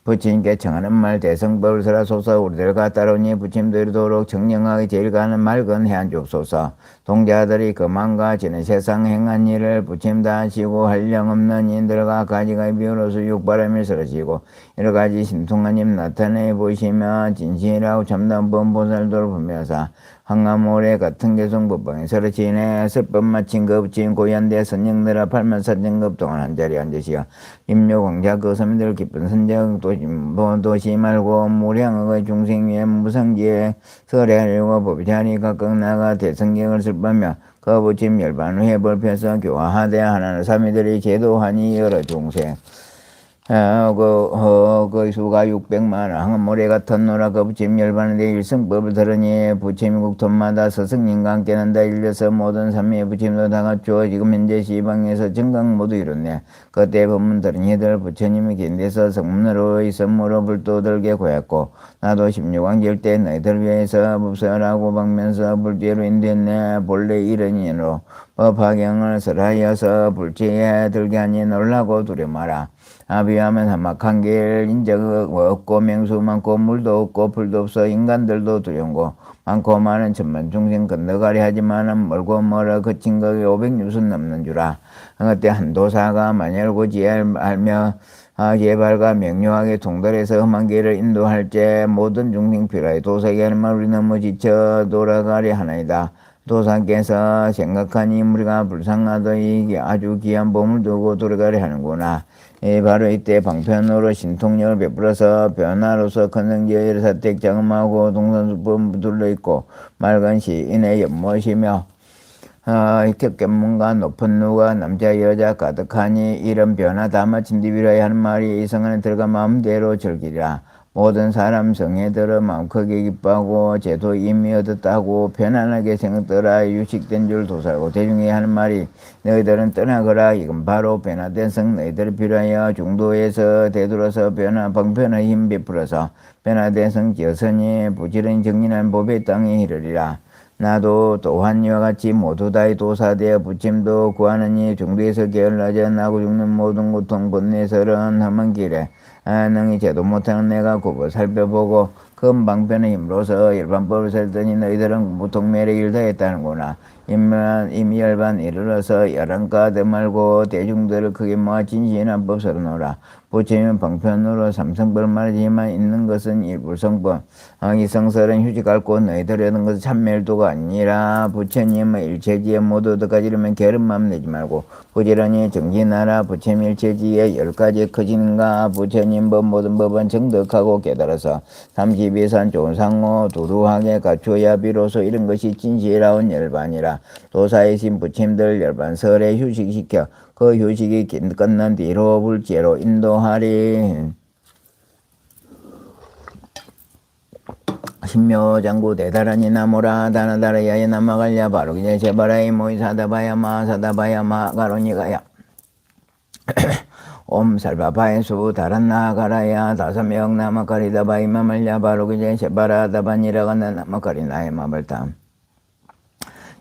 부처님께 청하는 말 대성법을 설하소서. 우리들과 따르니 부처님도 이르도록 정령하게 제일 가는 맑은 해안 주옵소서. 동자들이 그만과 지는 세상 행한 일을 부처님 다 하시고 한량없는 인들과 가지가 비로소 육바람을 설하시고 여러가지 신통한 님 나타내 보시며 진실하고 참다운 범보살도를 분명하사 황암오래 같은 개성법방에 서르치네 설법 마친 그 부처님 고연대 선영들아 팔만사정급 동안 한자리 앉으시어 임묘광자 그 서민들 깊은 선정 도시 말고 무량의 중생 위에 무상지에 설해하려고 법자리 각각 나가 대성경을 슬퍼며 그 부처님 열반 후에 벌펴서 교화하되 하나는 사미들이 제도하니 여러 중생 그 수가 600만원 황금모래 같은 노라 그 부처님 열반의 일성법을 들으니 부처님 국토마다 스승님과 함께 난다 일려서 모든 삼위의 부처님도 다 갖추어 지금 현재 시방에서 정강 모두 이뤘네. 그때 법문 들은 이들 부처님이 긴데서 성문으로 선무로 불도 들게 고했고 나도 16왕절 때 너희들 위해서 법설하고 방면서 불죄로 인됐네. 본래 이른이로 법화경을 설하여서 불죄에 들게 하니 놀라고 두려마라. 비하면 험악한 길 인적 없고 맹수 많고 물도 없고 불도 없어 인간들도 두려운고 많고 많은 천만 중생 건너가리 하지만은 멀고 멀어 거친 거기 500유순 넘는 주라. 그때 한 도사가 만열고 지혜알며 예발과 명료하게 통달해서 험한 길을 인도할 때 모든 중생 필요해 도사에게 하는 말 우리 너무 지쳐 돌아가리 하나이다. 도사께서 생각하니 우리가 불쌍하더니 아주 귀한 보물 두고 돌아가리 하는구나. 바로 이때 방편으로 신통력을 베풀어서 변화로서 큰성지의 사택 자금하고 동산수법 둘러있고 맑은 시인의 연못이며 격견문과 높은 누가 남자 여자 가득하니 이런 변화 다 마친 뒤비라야 하는 말이 이 성 안에 들어가 마음대로 즐기리라. 모든 사람 성에 들어 마음 크게 기뻐하고 제도 이미 얻었다고 편안하게 생각더라. 유식된 줄 도살고 대중이 하는 말이 너희들은 떠나거라. 이건 바로 변화된 성 너희들을 필요하여 중도에서 되돌아서 방편의 힘 베풀어서 변화된 성 지어서니 부지런히 정진한 법의 땅에 이르리라. 나도 또한 이와 같이 모두 다의 도사되어 부침도 구하느니 중도에서 게을러져 나고 죽는 모든 고통 번뇌설은 험한 길에 능히 제도 못하는 내가 굽어 살펴보고 큰 방편의 힘으로서 열반법을 살더니 너희들은 무통멸의 일을 다했다는구나. 이미 열반 이르러서 열한가 더 말고 대중들을 크게 모아 진실한 법 설하노라. 부처님은 방편으로 삼성법을 말하지만 있는 것은 일불성법. 이성설은 휴직할 곳 너희들이 얻은 것은 참멸도가 아니라 부처님의 일체지에 모두 얻어가지려면 게으름마음 내지 말고 부지런히 정진하라. 부처님 일체지에 10가지 커지는가. 부처님 법 모든 법은 정덕하고 깨달아서 32산 좋은 상호 두루하게 갖추어야 비로소 이런 것이 진실하온 열반이라. 도사이신 부처님들 열반설에 휴식시켜 그 휴식이 끝난 뒤로 불제로 인도하리. 신묘장구 대다라니 나모라 다나다라야에 남아갈랴 바로 이제 제바라이 모이 사다바야마 가로니가야 옴 살바바에수 다란나 가라야 다사명 나마가리다바이 마말랴 바로 이제 제바라 다반이라가나 나마가리 나의 마발담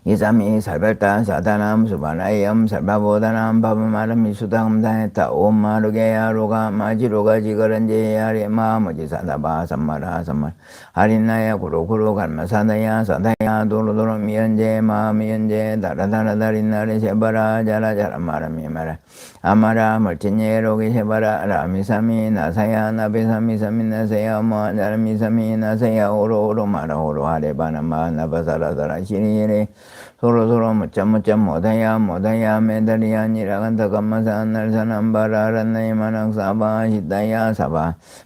이삼이 살발단 사다남 수바나이엄 살바보다남 바바마름 미수당 다했다 옴마르게야 로가 마지로가 지거런제야리 마머지 사다바 삼마라 삼말 아린나야 구로구로 갈마사다야 사다야 도로도로 미연제 마미연제 다라다라다린나리 세바라 자라자라 마라미 마라 아마라 멀친예 로기 세바라 라미삼이 나사야 나베삼이 삼이 나사야 모자라미삼이 나사야 오로오로 마라 오로 하레바나마 나바사라다라 시리예레 서로서로 묻자 못하야 매달이야 니라간다 감마사 날사남바라 란나이마낭 사바 시다야 사바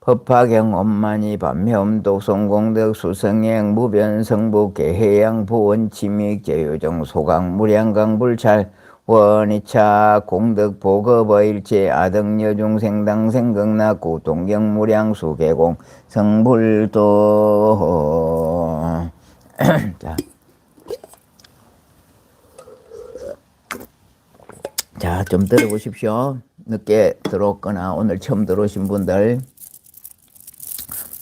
법화경 엄만이 반면 독성공덕 수성행 무변성부 개해양 보원 침익 제요정 소강 무량강 불찰 원이차 공덕 보급어일체 아덕여중생당 생극낙구 동경무량 수계공 성불도 자, 좀 들어보십시오. 늦게 들어왔거나 오늘 처음 들어오신 분들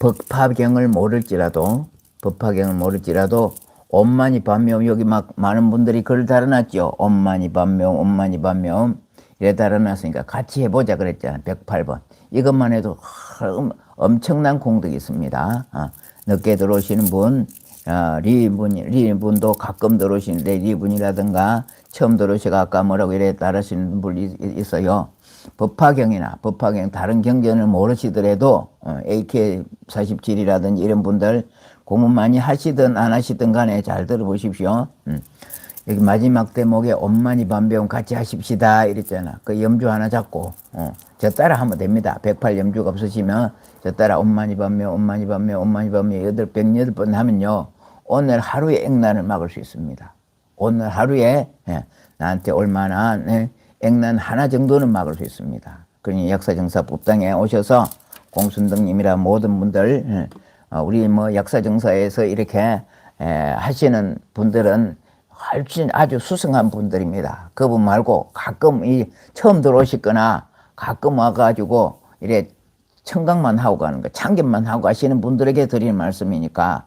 법화경을 모를지라도 엄만이 반면 여기 막 많은 분들이 글 달아놨죠. 엄만이 반면 이래 달아놨으니까 같이 해보자 그랬잖아. 108번 이것만 해도 엄청난 공덕이 있습니다. 늦게 들어오시는 분 리분도 가끔 들어오시는데 리분이라든가 처음 들어오시가 아까 뭐라고 이래 따르시는 분이 있어요. 법화경 다른 경전을 모르시더라도 AK47이라든지 이런 분들 공부 많이 하시든 안 하시든 간에 잘 들어보십시오. 여기 마지막 대목에 엄만이 반병 같이 하십시다 이랬잖아. 그 염주 하나 잡고 저 따라 하면 됩니다. 108 염주가 없으시면 저 따라 엄만이 반병 108번 하면요 오늘 하루에 액난을 막을 수 있습니다. 오늘 하루에 나한테 올만한 액난 하나 정도는 막을 수 있습니다. 그러니 역사정사 법당에 오셔서 공순등님이라 모든 분들 우리 뭐 역사정사에서 이렇게 하시는 분들은 훨씬 아주 수승한 분들입니다. 그분 말고 가끔 처음 들어오시거나 가끔 와가지고 이래 청각만 하고 가는 거, 참견만 하고 가시는 분들에게 드리는 말씀이니까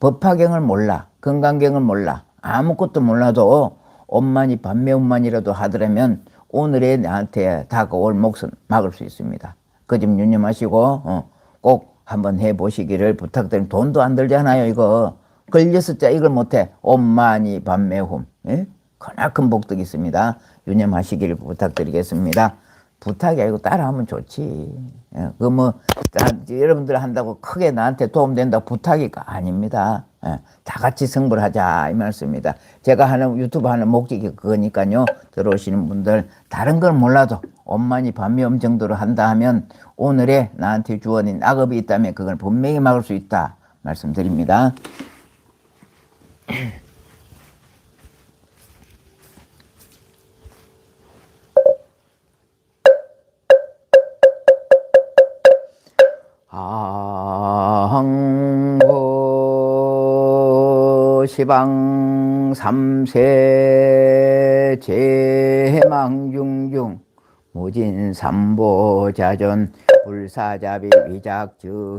법화경을 몰라, 건강경을 몰라, 아무것도 몰라도 엄만이 반매운만이라도 하더라면 오늘의 나한테 다가올 몫은 막을 수 있습니다. 그 점 유념하시고 꼭 한번 해보시기를 부탁드립니다. 돈도 안 들잖아요. 이거 걸렸었자 이걸 못해. 엄만이 반매홈 크나큰 복덕이 있습니다. 유념하시기를 부탁드리겠습니다. 부탁이 아니고 따라하면 좋지. 그 뭐 여러분들 한다고 크게 나한테 도움된다 부탁이가 아닙니다. 다 같이 승부하자 이 말씀입니다. 제가 하는 유튜브 하는 목적이 그거니까요. 들어오시는 분들 다른 걸 몰라도 엄만이 반매음 정도로 한다 하면 오늘의 나한테 주어진 악업이 있다면 그걸 분명히 막을 수 있다 말씀드립니다. 항고 시방 삼세 제망중중 무진삼보자전 불사자비 위작증명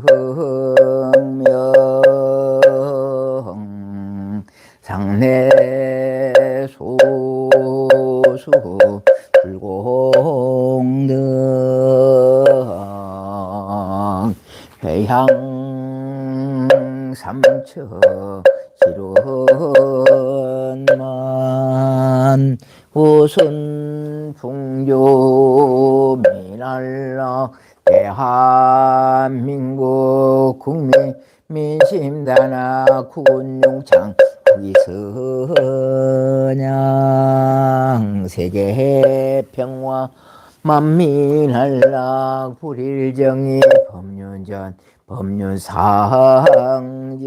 상내소수 불공등 회향 삼처 실원만 우순 풍조 미날라 대한민국 국민 민심단아 군용창 위선양 세계 평화 만민한락 불일정의 법륜전 법륜상전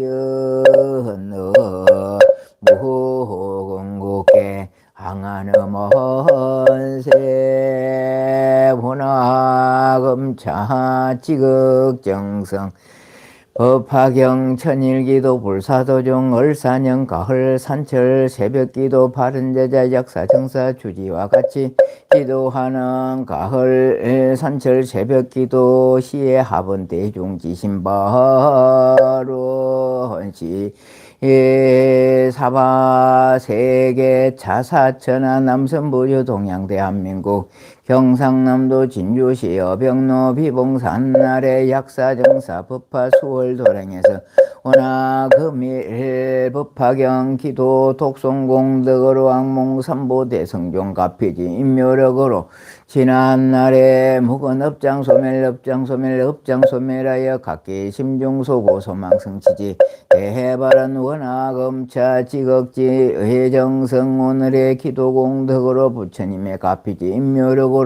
무궁국계 항안음원세 문화검차 지극정성 법화경 천일기도 불사도중 얼사년 가을 산철 새벽기도 바른제자 역사정사 주지와 같이 기도하는 가을 산철 새벽기도 시에 합은 대중지신바로 헌시 사바 세계 차사천하 남선부유 동양 대한민국 경상남도 진주시 여병로 비봉산 날의 약사정사 법화 수월 도량에서 원하금일 법화경 기도 독송공덕으로 악몽삼보 대성종 가피지 인묘력으로 지난날에 묵은 업장소멸하여 각기 심중소고 소망성취지 대해바른 원하검차 지극지 의정성 오늘의 기도공덕으로 부처님의 가피지 인묘력으로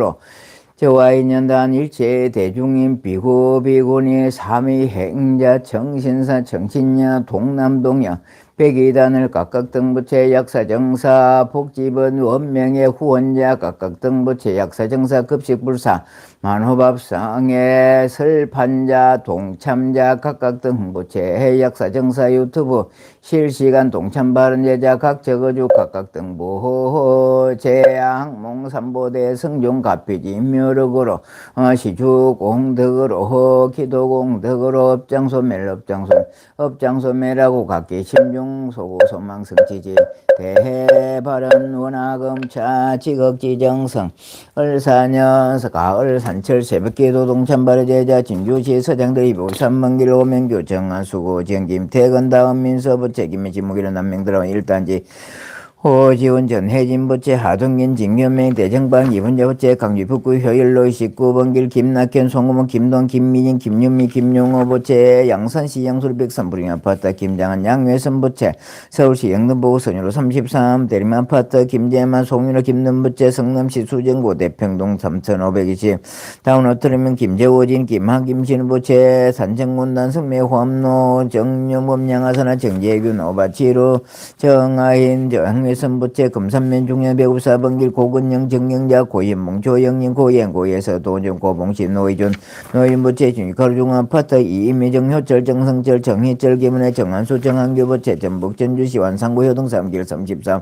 저와 인연단 일체 대중인 비구 비구니 삼위 행자 정신사 정신야 동남동야 백이단을 각각 등부채 약사정사 복집은 원명의 후원자 각각 등부채 약사정사 급식불사 만호밥상의 설판자 동참자 각각 등부채 약사정사 유튜브 실시간 동참발언제자 각 적어주 각각 등부 재앙 몽삼보대 성종갑피지 인묘력으로 시주공덕으로 기도공덕으로 업장소 멜업장소 업장소 매라고 각기 심중소구 소망성지지 대해발언 원하금차 지극지정성 을사년서 가을 산철 새벽기도 동참발의 제자 진주시 서장들이 부산먼길 오명교 정한수고 정김 퇴근 다음 민서부채 김해지 무기로 남명들어 일단지 호지원 전혜진부채 하동긴 진경명 대정방 이분자부채 강주북구 효일로 19번길 김낙현 송금원 김동 김미진 김윤미 김용호부채 양산시 양술백산부ring 아파트 김장한 양회선부채 서울시 영등포구 선유로 33 대리만 아파트 김재만 송유로 김능부채 성남시 수정구 대평동 3520 다운호텔이면 김재호진 김한 김신부채 산정군단 성매호암로 정유범 양하선화 정재균 오바치로 정하인 정회 선부채 금산면 중년 배우 4번길 고근영 정영자 고인몽 조영인 고행고에서 도전 고봉시 노이준 노인부채 중가루중아파트 이미정 효철 정성철 정희철 김은혜 정한수 정한교부채 전북 전주시 완산구 효동 3길 33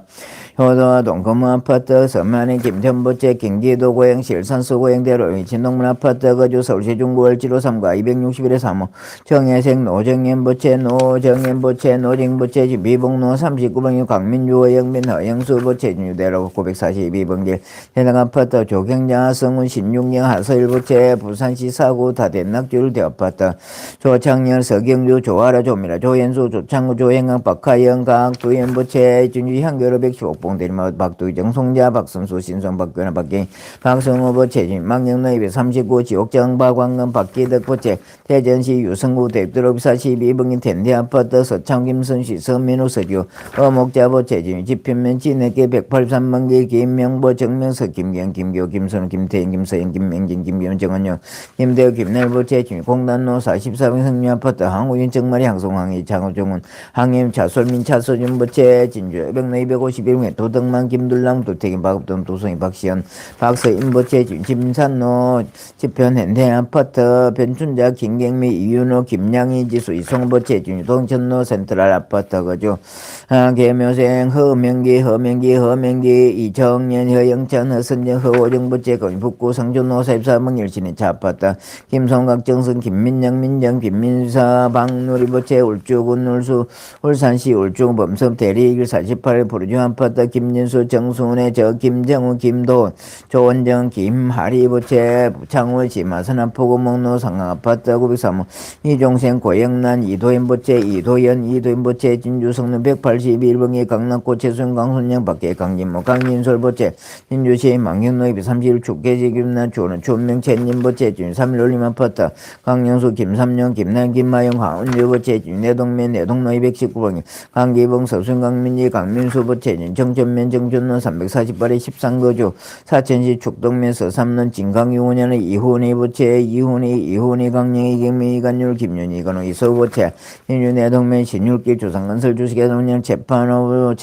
효도동 금호아파트 서만의 김전부채 경기도 고양시 일산서 고양대로 진동문 아파트 거주 서울시 중구월지로 3가 261에 3호 정혜생 노정현부채 노정현부채 노정부채 미봉로 39번이 강민주 영민 허영수부채 진유대로 942번길 해당 아파트 조경자 성운 신육령 하서일부채 부산시 사구 다대낙줄 대아파트 조창열 서경주 조아라 조미라 조현수 조창구 조행강 박하영 강두현부채 진주 향교로 115봉 대리마을 박두정 송자 박선수 신성 박근혜 박경 박성호부채 진망영로 239 지옥정 박광근 박기덕부채 대전시 유성구 대입도로 42번길 텐대아파트 서창 김선시 서민우 서주 어목자부채 진 지편면 진해계 183번길 김명보 정명서 김경 김교 김선우 김태인 김서영 김맹진 김기현 정원영 김대우 김날부채 공단로 44번 성류아파트 항우인 정말이 항송항이 장호정은 항임 차솔민 차소준부채 진주 병로 251회 도덕만 김둘랑 도태긴 박업동 도성이 박시현 박서인부채 김산로 지편 현대아파트 변춘자 김경미 이윤호 김양희 지수 이송부채 동천로 센트럴 아파트 거주 계묘생 허명기 이정년 허영찬 허선정 허오정부채 거북구 성준호 44번 일신의 아파트 김성각 정선 김민영 민정 김민사 박누리부채 울주군 울수 울산시 울주 범섭 대리길 48 부르주 아파트 김진수 정순의 저 김정우 김도훈 조원정 김하리부채 창월 지마선아 포구목로 상강아파트 903호 이종생 고영란 이도현부채 이도현부채 진주 성능 181번의 강남구 최순 강순영 밖에 강진모 강진솔부채 진주시 망경로 231 축계지 김난 주는 추명 채님부채 진 3일 올림 아파트 강영수 김삼영 김난 김마영 강은주부채 진 내동면 내동로 219번이 강기봉 서순 강민지 강민수부채 진 정전면 정준로 348의 13거주 사천시 축동면 서삼론 진강유원현의 이훈이부채 이훈이 강영희 김민희 간율 김윤희 간호 이서부채 인주 내동면 신율길 조상건설 주식회동령 채판호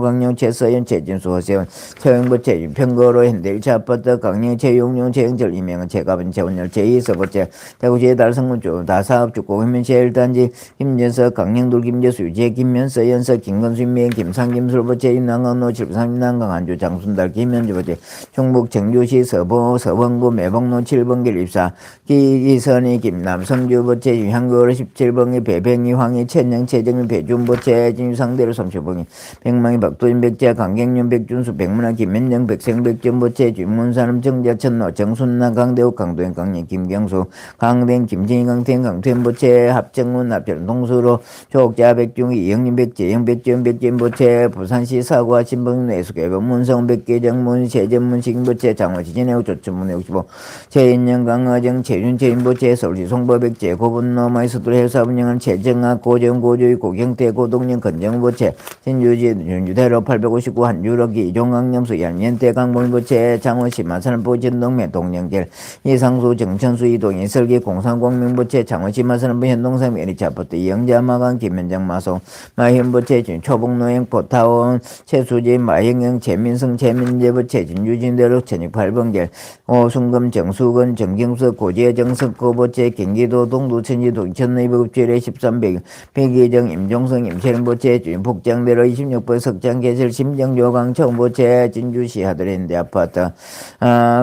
강령 최서연 최진수 허세원 최영부채 평거로 현대 1차 아파트 강령 최용용 최영절 이명은 최가빈 최원열 제2서부채 대구시 달성군주 다사업주고 휘면시1단지 김전석 강령돌 김재수 유재 김면서 연석 김건수 임명 김상 김술부채 임남강로 7산 임남강 안주 장순달 김현주부채 충북 정주시 서원구 매봉로 7번길 입사 기선이 김남성주부채 유향거로 17번기 배병이 황희 천영 최정민 배준부채 진유상대로 30번기 백망이 박도인 백자 강경윤 백준수 백문화 김현정 백생 백전부채 주문사람 정자천노 정순나 강대우 강도현 강림 김경수 강댕 김진희 강태현 강태현부채 합정문 합전 동수로 조옥자 백중희 이영림 백재영 백지연 백진부채 부산시 사구와 신봉 내수개별 문성 백계정 문세전문 식인부채 장화지진해우 조천문 65 최인영 강화정 최윤 최인부채 서울시 송보백제 고분노 마이스돌 해사분영은 최정학 고정 고조의 고경태 고동령 건정부채 진주 진주지 윤주대로 859 한주럭기 이종강염수 연년대 강물부채 창원시 마산부 진동면 동령길 이상수 정천수 이동 이설기 공산공명부채 창원시 마산부 현동삼 에리차포트 이영자마강 김현정 마송 마현부채 초봉노행 포타원 최수진 마형영 최민성 최민재부채 진주진대로 천육 8번길 오순금 정수근 정경수 고지의 정석고부채 경기도 동두 천지도 천의부급지례 1300 백의정 임종성 임채령부채 북장대로 26번 석장개설 심정조강 청부채 진주시 하드랜드 아파트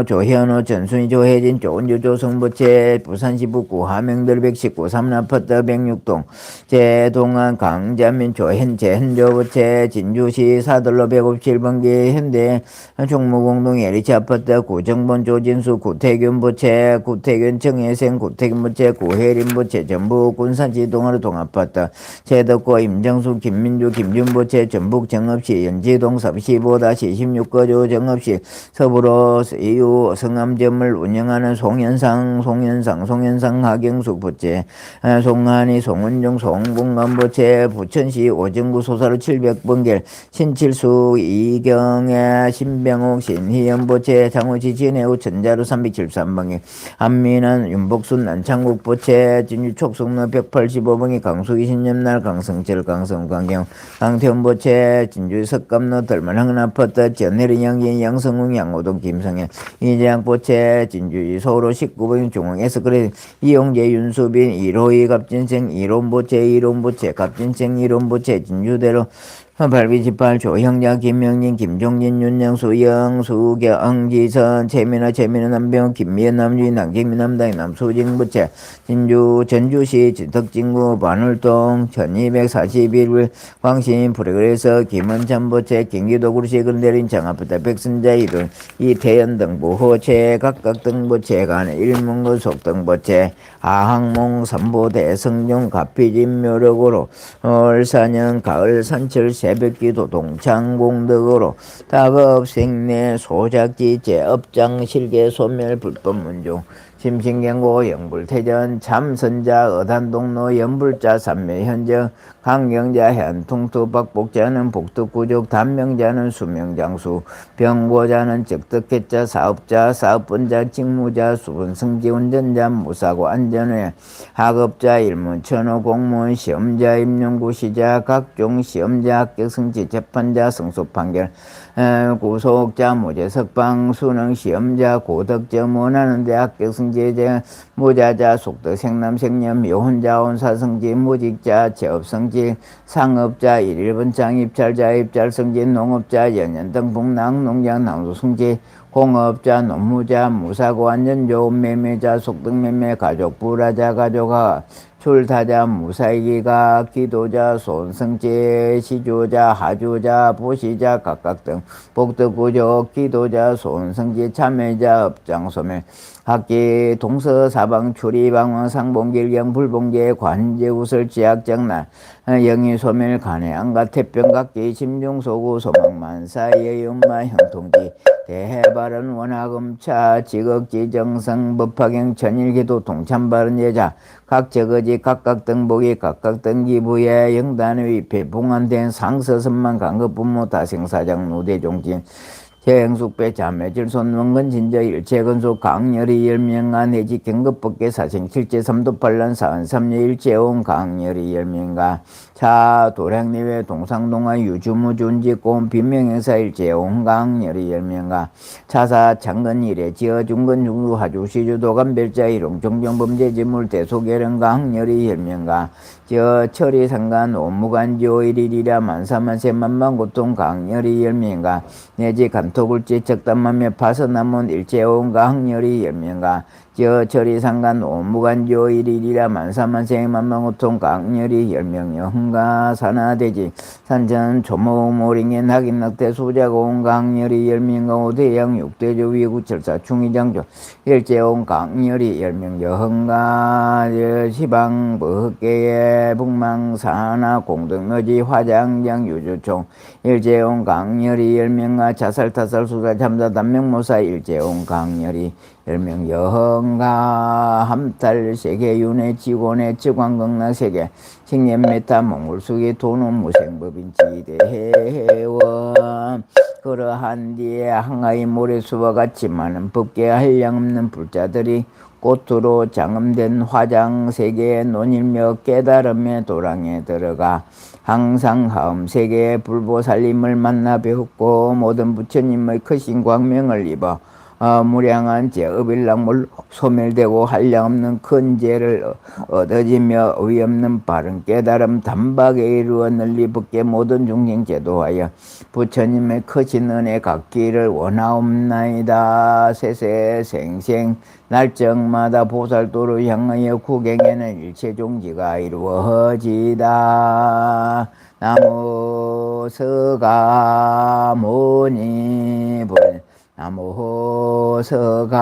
조현우 전순희 조혜진 조은주 조성부채 부산시 북구 하명들 119 3아파트 106동 제동안 강자민 조현재 현조부채 진주시 사들로 157번기 현대 종무공동 LH 아파트 구정본 조진수 구태균 부채 구태균 정혜생 구태균 부채 구혜림 부채 전북 군산시 동아로 동아파트 제덕고 임정수 김민주 김준부채 전북 정읍시 연지동 15-16거주 정읍시 서부로 이후 성암점을 운영하는 송현상 하경숙 부채 송한이 송은종 송공감부채 부천시 오정구 소사로 700번길 신칠수 이경애 신병옥 신희연 부채 장호시 진해우 전자로 373번길 한민은 윤복순 난창국 부채 진주 촉성로 185번길 강수기 신념날 강성철 강성 강경 강태훈 부채 진주 석감로 덜만항은 아파트 전혜리 양진 양성웅 양호동 김성현 이재양 부채 진주 서울로 19번길 중앙에서 그래 이용재 윤수빈 1호이 갑진생 1호 부채 1호 부채 갑진생 1호 부채 진주대로 828 조형자 김명진 김종진 윤영수 영수경 지선 최민아 남병 김미연 남주인 남경민 남당 남수진 부채 진주 전주시 덕진구 반월동 1241 광신 프레그레서 김원찬 부채 경기도 구리시 근대린 장아파트 백선자 이룬 이태연 등 부호채 각각 등 부채 간 일문구 속등 부채 하항몽 삼보대 성종 가피진 묘력으로 얼사년 가을 산철 새벽기도 동창공덕으로 다급생내 소작지 제업장 실계 소멸 불법문중 심신경고 영불태전 참선자 어단동로 연불자 삼매 현정 강경자 현통투 박복자는 복덕구족 단명자는 수명장수 병고자는 적덕해자 사업자 사업분자 직무자 수분성지 운전자 무사고 안전회 학업자 일문천호 공무원 시험자 임용고시자 각종 시험자 합격성지 재판자 성소판결 구속자 무죄석방 수능시험자 고덕점 원하는 대학 합격성지 무자자 속덕 생남 생년 미혼자 혼사성지 무직자 재업성지 상업자 1번 장입찰자 입찰성지 농업자 연연등 북랑 농장 낭수성지 공업자 노무자 무사고 안전조업 매매자 속등매매 가족 불화자 가족아 출타자 무사이기가 기도자 손성제 시주자 하주자 보시자 각각 등 복덕구족 기도자 손성제 참여자 업장소멸 학기 동서 사방 출입방황 상봉길경 불봉계 관제우설 지학장날 영희소멸 간해안가 태평각기 심중소구 소망만사 예윤마 형통지 대해발언 원하금차 지극지정성 법화경 천일기도 동참발언 예자 각저거지 각각 등복이 각각 등기부의 영단의 위패 봉안된 상서선만 강급부모 다생사장 노대종진 재행숙배 자매질손 원근진저 일체건소 강렬히 열명가 내지 경급법계 사생 실제 삼도팔란 사은삼녀 일체온 강렬히 열명가 차 도량리외 동상동화 유주무준지 꼬은 빈명행사 일체온 강렬히 열명가 차사 창건일에 지어중건 중루 하주시주 도감별자 일용 종정범죄지물 대소계령 강렬히 열명가 저 처리상간 오무간지오일이리라 만사만세 만만고통 강렬히 열명가 내지 간토굴지 적담하며 파서남은 일제온가 항렬이 열명가 저 처리상간 오무간지오 일일이라 만사만생 만망고통 강렬히 열명여 흥가 산하대지 산전 조모모링엔 학인낙대 수자고온 강렬히 열명가 오대양 육대조 위구철사 충의장조 일제온 강렬히 열명여 흥가 시방 버흑계의 북망산하 공덕묘지 화장장 유주총 일제온 강렬히 열명가 자살타 타살 수사 참사 단명모사 일제온 강렬히 열명 여흥가 함탈 세계 윤회 지곤의 지광극나 세계 식년 메타 몽골수기 도는 무생법인 지대해원 그러한 뒤에 항아리 모래수와 같이 많은 법계 한량없는 불자들이 꽃으로 장엄된 화장 세계의 논일며 깨달음의 도랑에 들어가 항상 하음 세계의 불보살님을 만나 배웠고 모든 부처님의 크신 광명을 입어 무량한 제업일락물 소멸되고 한량없는 큰 죄를 얻어지며 의없는 바른 깨달음 단박에 이루어 널리 벗게 모든 중생 제도하여 부처님의 크신 은혜 갖기를 원하옵나이다. 세세생생 날정마다 보살도를 향하여 구경에는 일체종지가 이루어지다. 나무 서가모니불 나무 서가모니불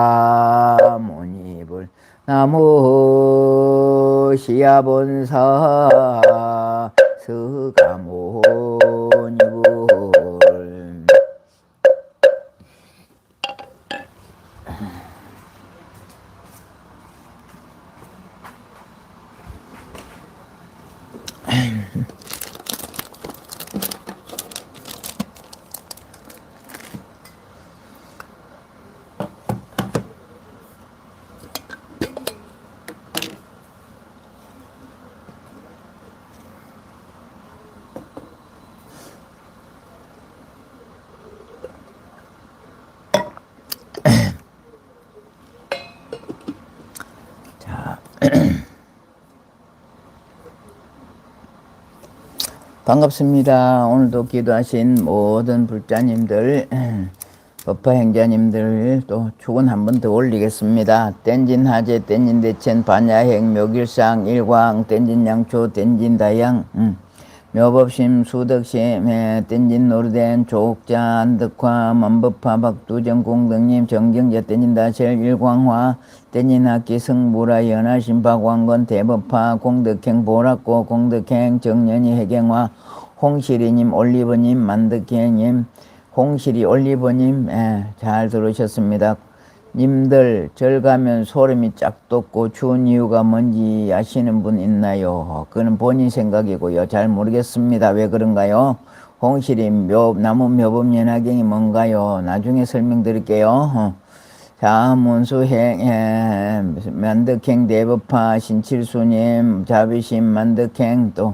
나무 시야본사 서가모니불 반갑습니다. 오늘도 기도하신 모든 불자님들, 법화행자님들 또 축은 한 번 더 올리겠습니다. 땐진하제, 땐진대천, 반야행, 묘길상, 일광, 땐진양초, 땐진다양, 묘법심, 수덕심, 땐진노르덴, 조옥자, 안덕화, 만법화, 박두정, 공덕님, 정경자, 땐진다셀, 일광화, 땐진학기, 성부라, 연하신, 박왕건, 대법화, 공덕행, 보락고, 공덕행, 정년이, 해경화, 홍시리님, 올리버님, 만덕행님, 홍시리, 올리버님, 잘 들으셨습니다. 님들 절 가면 소름이 쫙 돋고 추운 이유가 뭔지 아시는 분 있나요? 그건 본인 생각이고요. 잘 모르겠습니다. 왜 그런가요? 홍실이 나무 묘법연화경이 뭔가요? 나중에 설명드릴게요. 자, 문수행, 만덕행 대법화, 신칠수님, 자비심, 만덕행, 또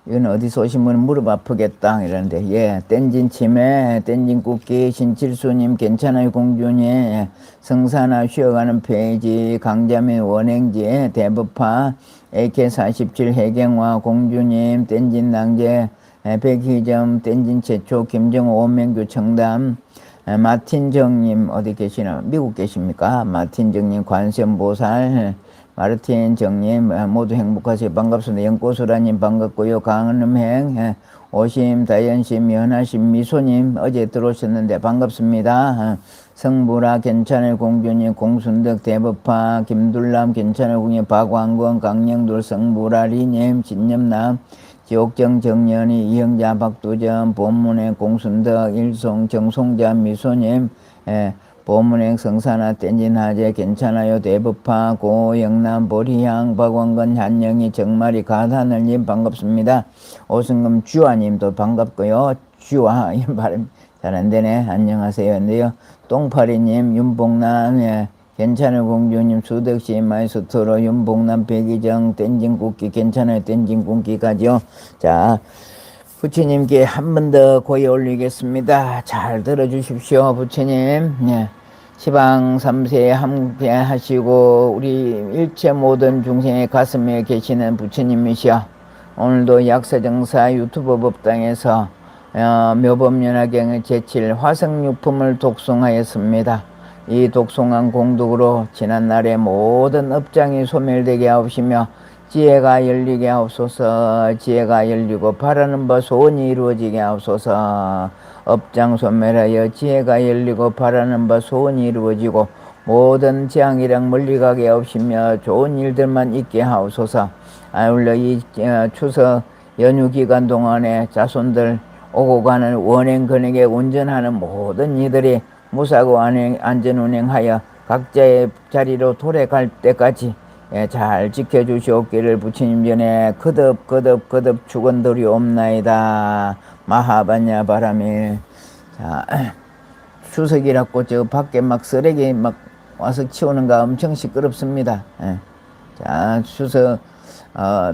이건 어디서 오신 분은 무릎 아프겠다 이러는데, 예, 땐진 치매, 땐진 굽기, 신칠수님 괜찮아요 공주님, 성사나 쉬어가는 페이지, 강자매 원행지, 대법화, AK47 해경화 공주님, 땐진 낭제, 백희점, 땐진 최초, 김정호 원명규 청담, 마틴정님 어디 계시나? 미국 계십니까? 마틴정님 관세음보살, 마르틴 정님 모두 행복하세요. 반갑습니다. 영꼬수라님 반갑고요. 강은음행, 오심, 다연심, 연하심, 미소님 어제 들어오셨는데 반갑습니다. 성부라 괜찮을 공주님, 공순덕 대법화, 김둘람 괜찮을 공유, 박왕건, 강영돌, 성부라 리님, 진념남, 지옥정 정연이, 이영자, 박두전, 본문의 공순덕, 일송, 정송자, 미소님, 보문행 성사나 땐진하제 괜찮아요 대법화 고영남 보리향 박원건 한영이 정말이 가산을님 반갑습니다. 오승금 주아님도 반갑고요. 주아 이 발음 잘 안되네. 안녕하세요. 근데요 똥파리님 윤봉남 괜찮아요 공주님 수덕시 마이스토로 윤봉남 백이정 땐진국기 괜찮아요 땐진국기까지요. 자 부처님께 한 번 더 고개 올리겠습니다. 잘 들어주십시오. 부처님, 시방 3세 함께 하시고 우리 일체 모든 중생의 가슴에 계시는 부처님이시여, 오늘도 약사정사 유튜브 법당에서 묘법연화경의 제7 화성육품을 독송하였습니다. 이 독송한 공덕으로 지난날의 모든 업장이 소멸되게 하옵시며 지혜가 열리게 하옵소서. 지혜가 열리고 바라는 바 소원이 이루어지게 하옵소서. 업장 소멸하여 지혜가 열리고 바라는 바 소원이 이루어지고 모든 재앙이랑 멀리 가게 하옵시며 좋은 일들만 있게 하옵소서. 아울러 이 추석 연휴 기간 동안에 자손들 오고 가는 원행 근행에 운전하는 모든 이들이 무사고 안전 운행하여 각자의 자리로 돌아갈 때까지 잘 지켜주시옵기를 부처님 전에 거듭 축원드리옵나이다. 마하반야 바람에. 자, 추석이라고 저 밖에 막 쓰레기 막 와서 치우는가 엄청 시끄럽습니다. 자, 추석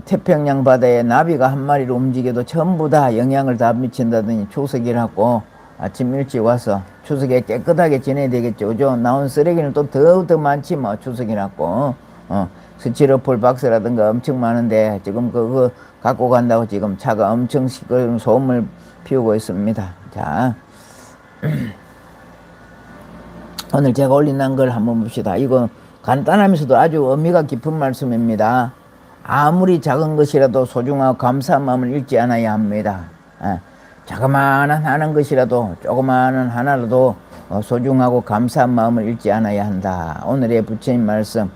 태평양 바다에 나비가 한 마리로 움직여도 전부 다 영향을 다 미친다더니 추석이라고 아침 일찍 와서 추석에 깨끗하게 지내야 되겠죠. 그죠? 나온 쓰레기는 또 더 많지 뭐 추석이라고. 스티로폴 박스라든가 엄청 많은데 지금 그거 갖고 간다고 지금 차가 엄청 시끄러운 소음을 피우고 있습니다. 자, 오늘 제가 올린 걸 한번 봅시다. 이거 간단하면서도 아주 의미가 깊은 말씀입니다. 아무리 작은 것이라도 소중하고 감사한 마음을 잃지 않아야 합니다. 자그마한 하는 것이라도 조그마한 하나라도 소중하고 감사한 마음을 잃지 않아야 한다. 오늘의 부처님 말씀.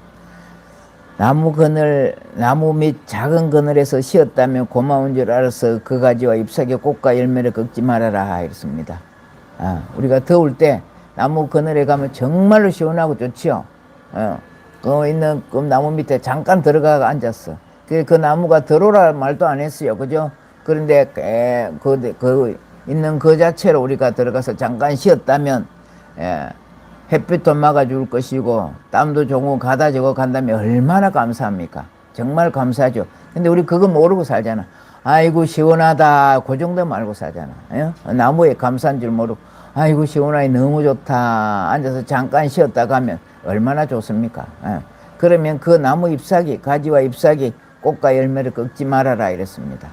나무 및 작은 그늘에서 쉬었다면 고마운 줄 알아서 그 가지와 잎사귀 꽃과 열매를 꺾지 말아라 이렇습니다. 우리가 더울 때 나무 그늘에 가면 정말로 시원하고 좋지요. 그 나무 밑에 잠깐 들어가 앉았어. 그 나무가 들어오라 말도 안 했어요. 그죠? 그런데 있는 그 자체로 우리가 들어가서 잠깐 쉬었다면 햇빛도 막아줄 것이고 땀도 조금 가다 저거 간다면 얼마나 감사합니까? 정말 감사하죠. 근데 우리 그거 모르고 살잖아. 아이고 시원하다 그 정도 말고 살잖아. 나무에 감사한 줄 모르고 아이고 시원하니 너무 좋다 앉아서 잠깐 쉬었다 가면 얼마나 좋습니까? 그러면 그 나무 잎사귀 가지와 잎사귀 꽃과 열매를 꺾지 말아라 이랬습니다.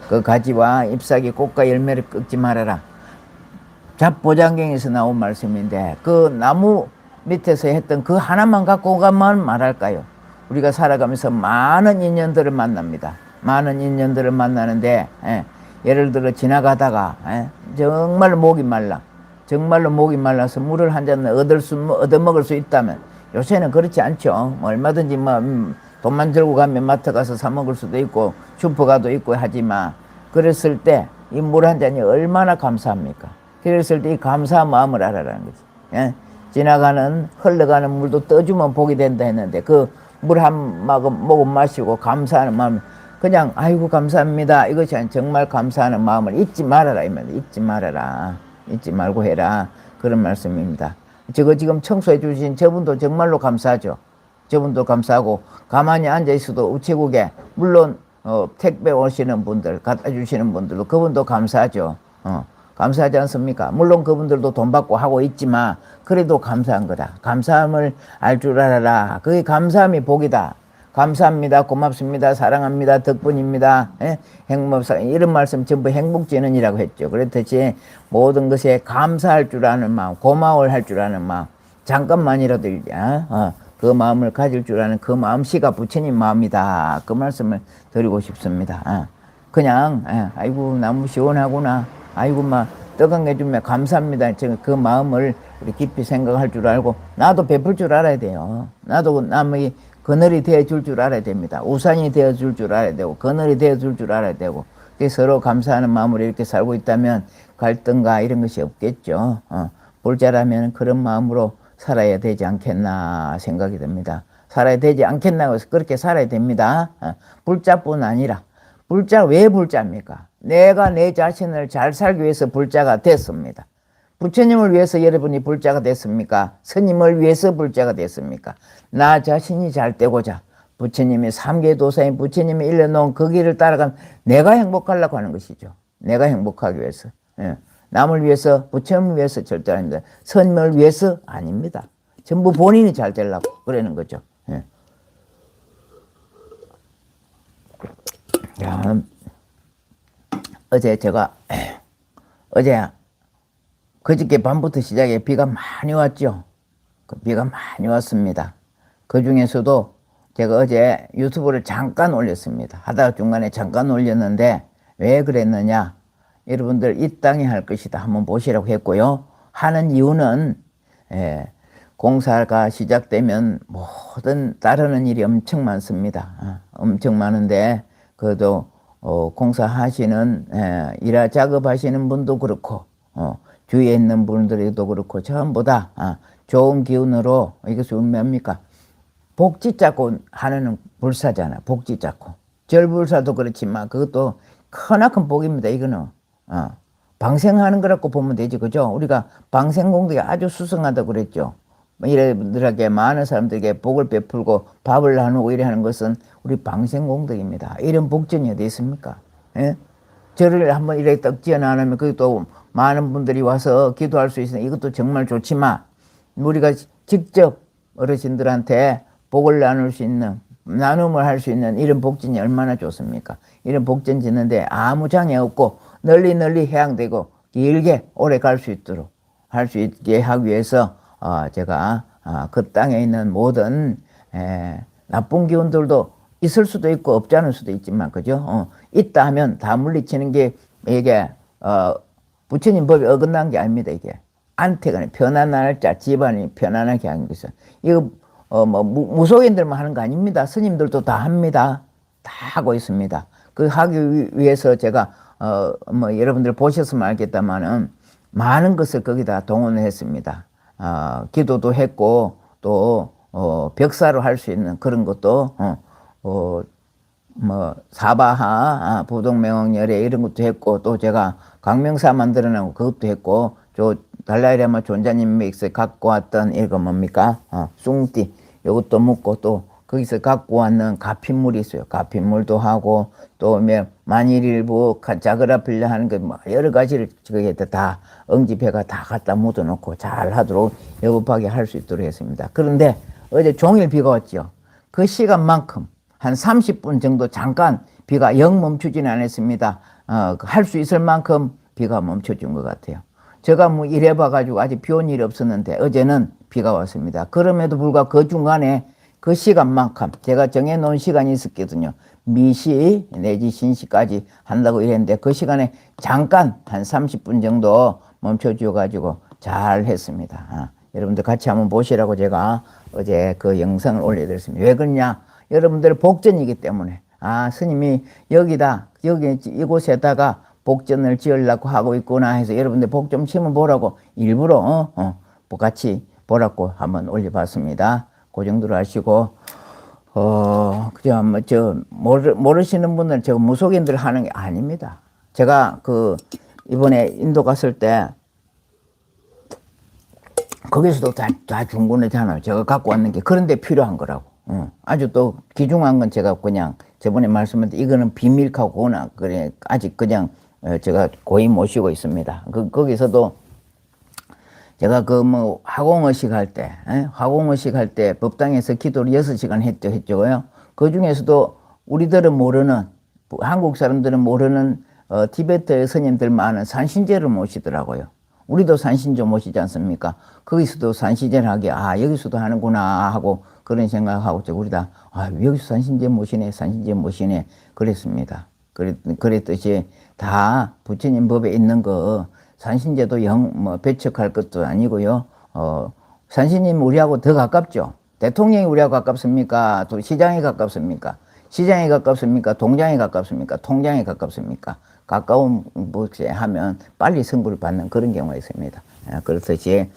그 가지와 잎사귀 꽃과 열매를 꺾지 말아라. 잡보장경에서 나온 말씀인데 그 나무 밑에서 했던 그 하나만 갖고 가만 말할까요? 우리가 살아가면서 많은 인연들을 만납니다. 많은 인연들을 만나는데 예를 들어 지나가다가 정말로 목이 말라서 물을 한 잔 얻어먹을 수 있다면 요새는 그렇지 않죠. 얼마든지 돈만 들고 가면 마트 가서 사 먹을 수도 있고 슈퍼 가도 있고 하지만 그랬을 때 이 물 한 잔이 얼마나 감사합니까? 그랬을 때 이 감사한 마음을 알아라는 거지. 지나가는 흘러가는 물도 떠주면 복이 된다 했는데 그 물 한 모금 마시고 감사하는 마음 그냥 아이고 감사합니다 이것이 아니라 정말 감사하는 마음을 잊지 말아라 이 말이야. 잊지 말고 해라 그런 말씀입니다. 저거 지금 청소해 주신 저분도 정말로 감사하죠. 저분도 감사하고 가만히 앉아 있어도 우체국에 물론 택배 오시는 분들 갖다 주시는 분들도 그분도 감사하죠. 감사하지 않습니까? 물론 그분들도 돈 받고 하고 있지만 그래도 감사한 거다. 감사함을 알 줄 알아라. 그게 감사함이 복이다. 감사합니다. 고맙습니다. 사랑합니다. 덕분입니다. 이런 말씀 전부 행복진언이라고 했죠. 그렇듯이 모든 것에 감사할 줄 아는 마음, 고마워할 줄 아는 마음, 잠깐만이라도 그 마음을 가질 줄 아는 그 마음씨가 부처님 마음이다. 그 말씀을 드리고 싶습니다. 그냥 아이고 나무 시원하구나. 아이고 떡한 게 주면 감사합니다. 그 마음을 우리 깊이 생각할 줄 알고 나도 베풀 줄 알아야 돼요. 나도 남의 그늘이 되어줄 줄 알아야 됩니다. 우산이 되어줄 줄 알아야 되고 그늘이 되어줄 줄 알아야 되고 서로 감사하는 마음으로 이렇게 살고 있다면 갈등과 이런 것이 없겠죠. 볼자라면 그런 마음으로 살아야 되지 않겠나 생각이 듭니다. 살아야 되지 않겠나 해서 그렇게 살아야 됩니다. 불자뿐 아니라 왜 불자입니까? 내가 내 자신을 잘 살기 위해서 불자가 됐습니다. 부처님을 위해서 여러분이 불자가 됐습니까? 스님을 위해서 불자가 됐습니까? 나 자신이 잘 되고자 부처님이 삼계도사인 부처님이 일러놓은 그 길을 따라가면 내가 행복하려고 하는 것이죠. 내가 행복하기 위해서. 남을 위해서 부처님을 위해서 절대 아닙니다. 스님을 위해서 아닙니다. 전부 본인이 잘 되려고 그러는 거죠. 야, 그저께 밤부터 시작해 비가 많이 왔죠. 비가 많이 왔습니다. 그 중에서도 제가 어제 유튜브를 잠깐 올렸습니다. 하다가 중간에 잠깐 올렸는데 왜 그랬느냐. 여러분들 이 땅이 할 것이다 한번 보시라고 했고요. 하는 이유는 공사가 시작되면 모든 따르는 일이 엄청 많습니다. 엄청 많은데 그래도 공사하시는, 일하 작업하시는 분도 그렇고, 주위에 있는 분들도 그렇고, 전부 다, 좋은 기운으로, 이것이 운명입니까? 복지 잡고 하는 불사잖아. 복지 잡고. 절불사도 그렇지만, 그것도 크나큰 복입니다. 이거는. 방생하는 거라고 보면 되지. 그죠? 우리가 방생공덕이 아주 수승하다고 그랬죠. 이래들에게 많은 사람들에게 복을 베풀고 밥을 나누고 이래 하는 것은 우리 방생공덕입니다. 이런 복전이 어디 있습니까? 예? 절을 한번 이렇게 딱 지어 나누면 그것도 많은 분들이 와서 기도할 수 있으니 이것도 정말 좋지만 우리가 직접 어르신들한테 복을 나눌 수 있는, 나눔을 할 수 있는 이런 복전이 얼마나 좋습니까? 이런 복전 짓는데 아무 장애 없고 널리 해양되고 길게 오래 갈 수 있도록 할 수 있게 하기 위해서 제가 그 땅에 있는 모든 나쁜 기운들도 있을 수도 있고 없지 않을 수도 있지만, 그죠? 있다 하면 다 물리치는 게 이게 부처님 법이 어긋난 게 아닙니다. 이게 안택은 편안할 자, 집안이 편안하게 하는 것은 이거 뭐 무속인들만 하는 거 아닙니다. 스님들도 다 합니다. 다 하고 있습니다. 그 하기 위해서 제가 뭐 여러분들 보셨으면 알겠다마는 많은 것을 거기다 동원을 했습니다. 기도도 했고 또 벽사로 할 수 있는 그런 것도 뭐 사바하 부동명왕열애 이런 것도 했고 또 제가 강명사 만들어내고 그것도 했고 저 달라이라마 존자님에서 갖고 왔던 이거 뭡니까 숭띠 이것도 묻고 또 거기서 갖고 왔는 가핏물이 있어요. 가핏물도 하고 또 만일일부 자그라필라 하는 거 뭐 여러 가지를 거기에다 다 응집해가 다 갖다 묻어놓고 잘 하도록 여급하게 할 수 있도록 했습니다. 그런데 어제 종일 비가 왔죠. 그 시간만큼 한 30분 정도 잠깐 비가 영 멈추지는 않았습니다. 할 수 있을 만큼 비가 멈춰준 것 같아요. 제가 뭐 일해봐가지고 아직 비 온 일이 없었는데 어제는 비가 왔습니다. 그럼에도 불구하고 그 중간에 그 시간만큼 제가 정해놓은 시간이 있었거든요. 미시 내지 신시까지 한다고 이랬는데 그 시간에 잠깐 한 30분 정도 멈춰줘가지고 잘 했습니다. 여러분들 같이 한번 보시라고 제가 어제 그 영상을 올려드렸습니다. 왜 그러냐? 여러분들 복전이기 때문에 스님이 여기 이곳에다가 복전을 지으려고 하고 있구나 해서 여러분들 복 좀 치면 보라고 일부러 같이 보라고 한번 올려봤습니다. 그 정도로 하시고 그저 모르시는 분들은 저 무속인들 하는 게 아닙니다. 제가 이번에 인도 갔을 때 거기서도 다 중고하잖아요. 제가 갖고 왔는 게 그런데 필요한 거라고. 아주 또 귀중한 건 제가 그냥 저번에 말씀드린 이거는 비밀하고나 그래 아직 그냥 제가 고이 모시고 있습니다. 거기서도 제가 화공의식 할 때 법당에서 기도를 6시간 했죠고요. 그 중에서도 우리들은 모르는 한국 사람들은 모르는 티베트 스님들만 아는 산신제를 모시더라고요. 우리도 산신제 모시지 않습니까? 거기서도 산신제를 하게 여기서도 하는구나 하고 그런 생각하고 우리 다 여기서 산신제 모시네 그랬습니다. 그랬듯이 다 부처님 법에 있는 거 산신제도 배척할 것도 아니고요. 산신님 우리하고 더 가깝죠. 대통령이 우리하고 가깝습니까? 또 시장이 가깝습니까? 시장이 가깝습니까? 동장이 가깝습니까? 통장이 가깝습니까? 가까운 곳에 하면 빨리 선고를 받는 그런 경우가 있습니다. 그렇듯이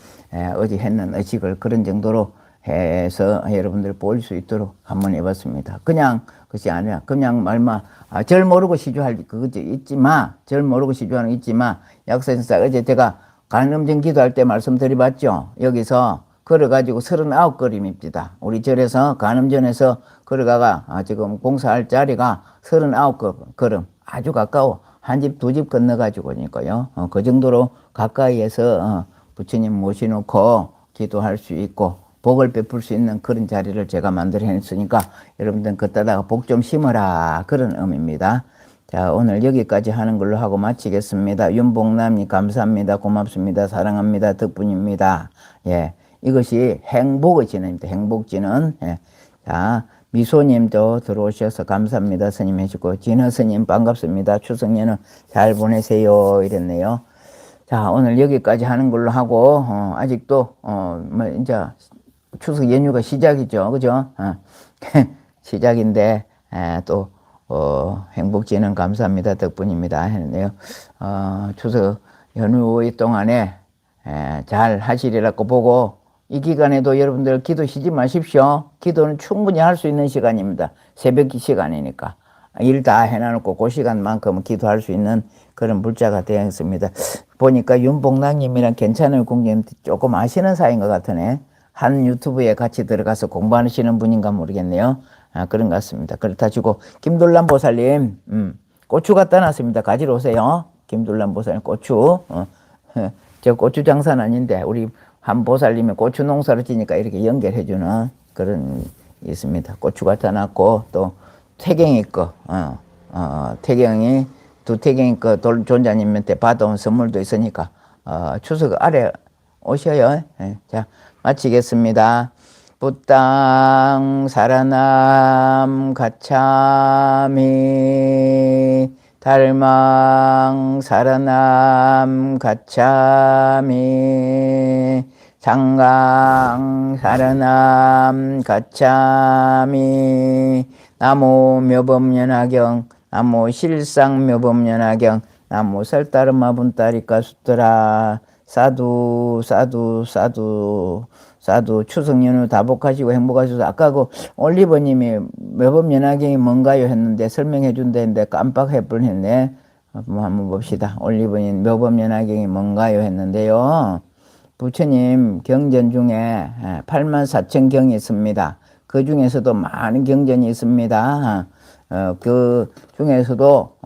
어제 했는 의식을 그런 정도로 해서 여러분들 볼 수 있도록 한번 해봤습니다. 그냥 그것이 아니라 그냥 말만 절 모르고 시주할 그거 있지만 절 모르고 시주하는 거 있지만 약사선사 어제 제가 간음전 기도할 때 말씀드려봤죠. 여기서 걸어가지고 39걸음입니다. 우리 절에서 간음전에서 걸어가가 지금 공사할 자리가 39걸음 아주 가까워. 한 집 두 집 건너가지고니까요. 그 정도로 가까이에서 부처님 모시놓고 기도할 수 있고 복을 베풀 수 있는 그런 자리를 제가 만들어냈으니까 여러분들 그따다가 복 좀 심어라 그런 의미입니다. 자, 오늘 여기까지 하는 걸로 하고 마치겠습니다. 윤복남님 감사합니다. 고맙습니다. 사랑합니다. 덕분입니다. 예, 이것이 행복의 진언입니다. 행복진언. 예. 자, 미소님도 들어오셔서 감사합니다. 스님 해주고 진어 스님 반갑습니다. 추석 연휴 잘 보내세요 이랬네요. 자, 오늘 여기까지 하는 걸로 하고 아직도 이제 추석 연휴가 시작이죠. 그죠? 시작인데 또 행복지는 감사합니다. 덕분입니다. 했는데요. 추석 연휴 동안에 잘 하시리라고 보고 이 기간에도 여러분들 기도 쉬지 마십시오. 기도는 충분히 할 수 있는 시간입니다. 새벽 시간이니까. 일 다 해놔놓고 그 시간만큼은 기도할 수 있는 그런 물자가 되었습니다. 보니까 윤봉락님이랑 괜찮은 공개님 조금 아시는 사이인 것 같으네. 한 유튜브에 같이 들어가서 공부하시는 분인가 모르겠네요. 그런 것 같습니다. 그렇다 치고 김돌람 보살님 고추 갖다 놨습니다. 가지러 오세요. 김돌람 보살님 고추. 저 고추 장사는 아닌데 우리 한 보살님이 고추 농사를 지니까 이렇게 연결해주는 그런 게 있습니다. 고추 갖다 놨고 또 태경이 거 태경이 두 태경이 거 존자님한테 받아온 선물도 있으니까 추석 아래 오셔요. 자 마치겠습니다. 부땅 사라남 가차미 달망 사라남 가차미 장강 사라남 가차미 나무 묘법연화경 나무 실상묘법연화경 나무 설따르마 분따리까 수더라 사두 사두 사두 사두 추석 연휴 다복하시고 행복하셔서 아까 그 올리버님이 묘법연화경이 뭔가요 했는데 설명해 준다는데 깜빡해 뻔했네. 한번 봅시다. 올리버님 묘법연화경이 뭔가요 했는데요. 부처님 경전 중에 84,000경이 있습니다. 그 중에서도 많은 경전이 있습니다. 그 중에서도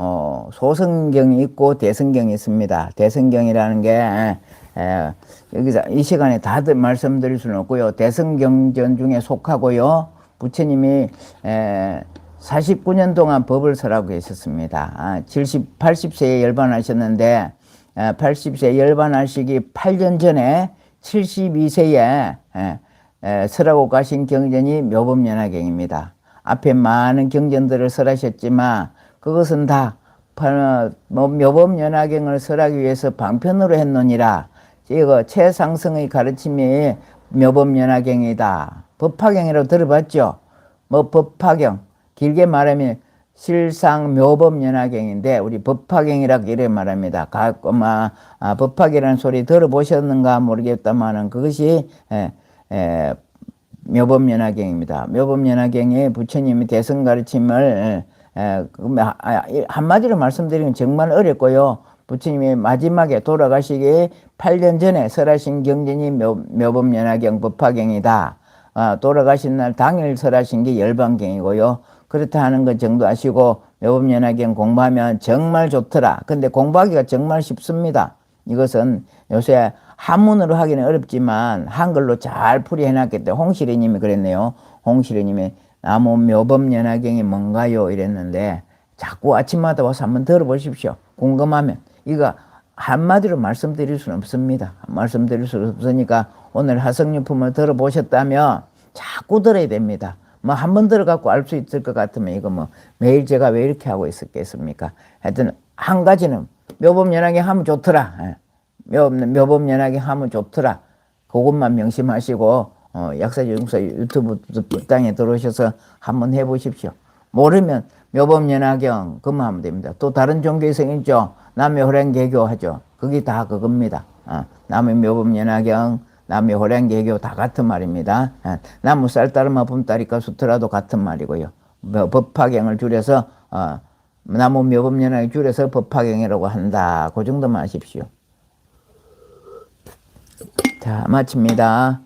소승경이 있고 대승경이 있습니다. 대승경이라는 게 여기서 이 시간에 다들 말씀드릴 수는 없고요. 대승경전 중에 속하고요. 부처님이 49년 동안 법을 설하고 계셨습니다. 80세에 열반하셨는데 80세 열반하시기 8년 전에 72세에 설하고 가신 경전이 묘법연화경입니다. 앞에 많은 경전들을 설하셨지만 그것은 다 묘법연화경을 설하기 위해서 방편으로 했느니라. 이거 최상승의 가르침이 묘법연화경이다. 법화경이라고 들어봤죠? 뭐 법화경 길게 말하면 실상묘법연화경인데 우리 법화경이라고 이래 말합니다. 법화경이라는 소리 들어보셨는가 모르겠다만은 그것이 묘법연화경입니다. 묘법연화경에 부처님이 대승 가르침을 한마디로 말씀드리면 정말 어렵고요. 부처님이 마지막에 돌아가시기 8년 전에 설하신 경전이 묘법연화경 법화경이다. 돌아가신 날 당일 설하신 게 열반경이고요. 그렇다 하는 것 정도 아시고 묘법연화경 공부하면 정말 좋더라. 근데 공부하기가 정말 쉽습니다. 이것은 요새 한문으로 하기는 어렵지만 한글로 잘 풀이해놨기 때문에 홍시래님이 그랬네요. 홍시래님이 나무 묘법연화경이 뭔가요? 이랬는데 자꾸 아침마다 와서 한번 들어보십시오. 궁금하면. 이거 한마디로 말씀드릴 수는 없습니다. 말씀드릴 수 없으니까 오늘 화성유품을 들어보셨다면 자꾸 들어야 됩니다. 뭐 한 번 들어갖고 알 수 있을 것 같으면 이거 뭐 매일 제가 왜 이렇게 하고 있었겠습니까? 하여튼 한 가지는 묘법연화경 하면 좋더라. 묘법연화경 하면 좋더라. 그것만 명심하시고 약사정서 유튜브 땅에 들어오셔서 한번 해보십시오. 모르면 묘법연화경 그만 하면 됩니다. 또 다른 종교에서 있죠. 남묘호랭개교 하죠. 그게 다 그겁니다. 남의 묘법연화경 남의 호랭개교 다 같은 말입니다. 나무 쌀따르마 봄따리까 수트라도 같은 말이고요. 법화경을 줄여서 나무 묘법연화경 줄여서 법화경이라고 한다. 그 정도만 아십시오. 자 마칩니다.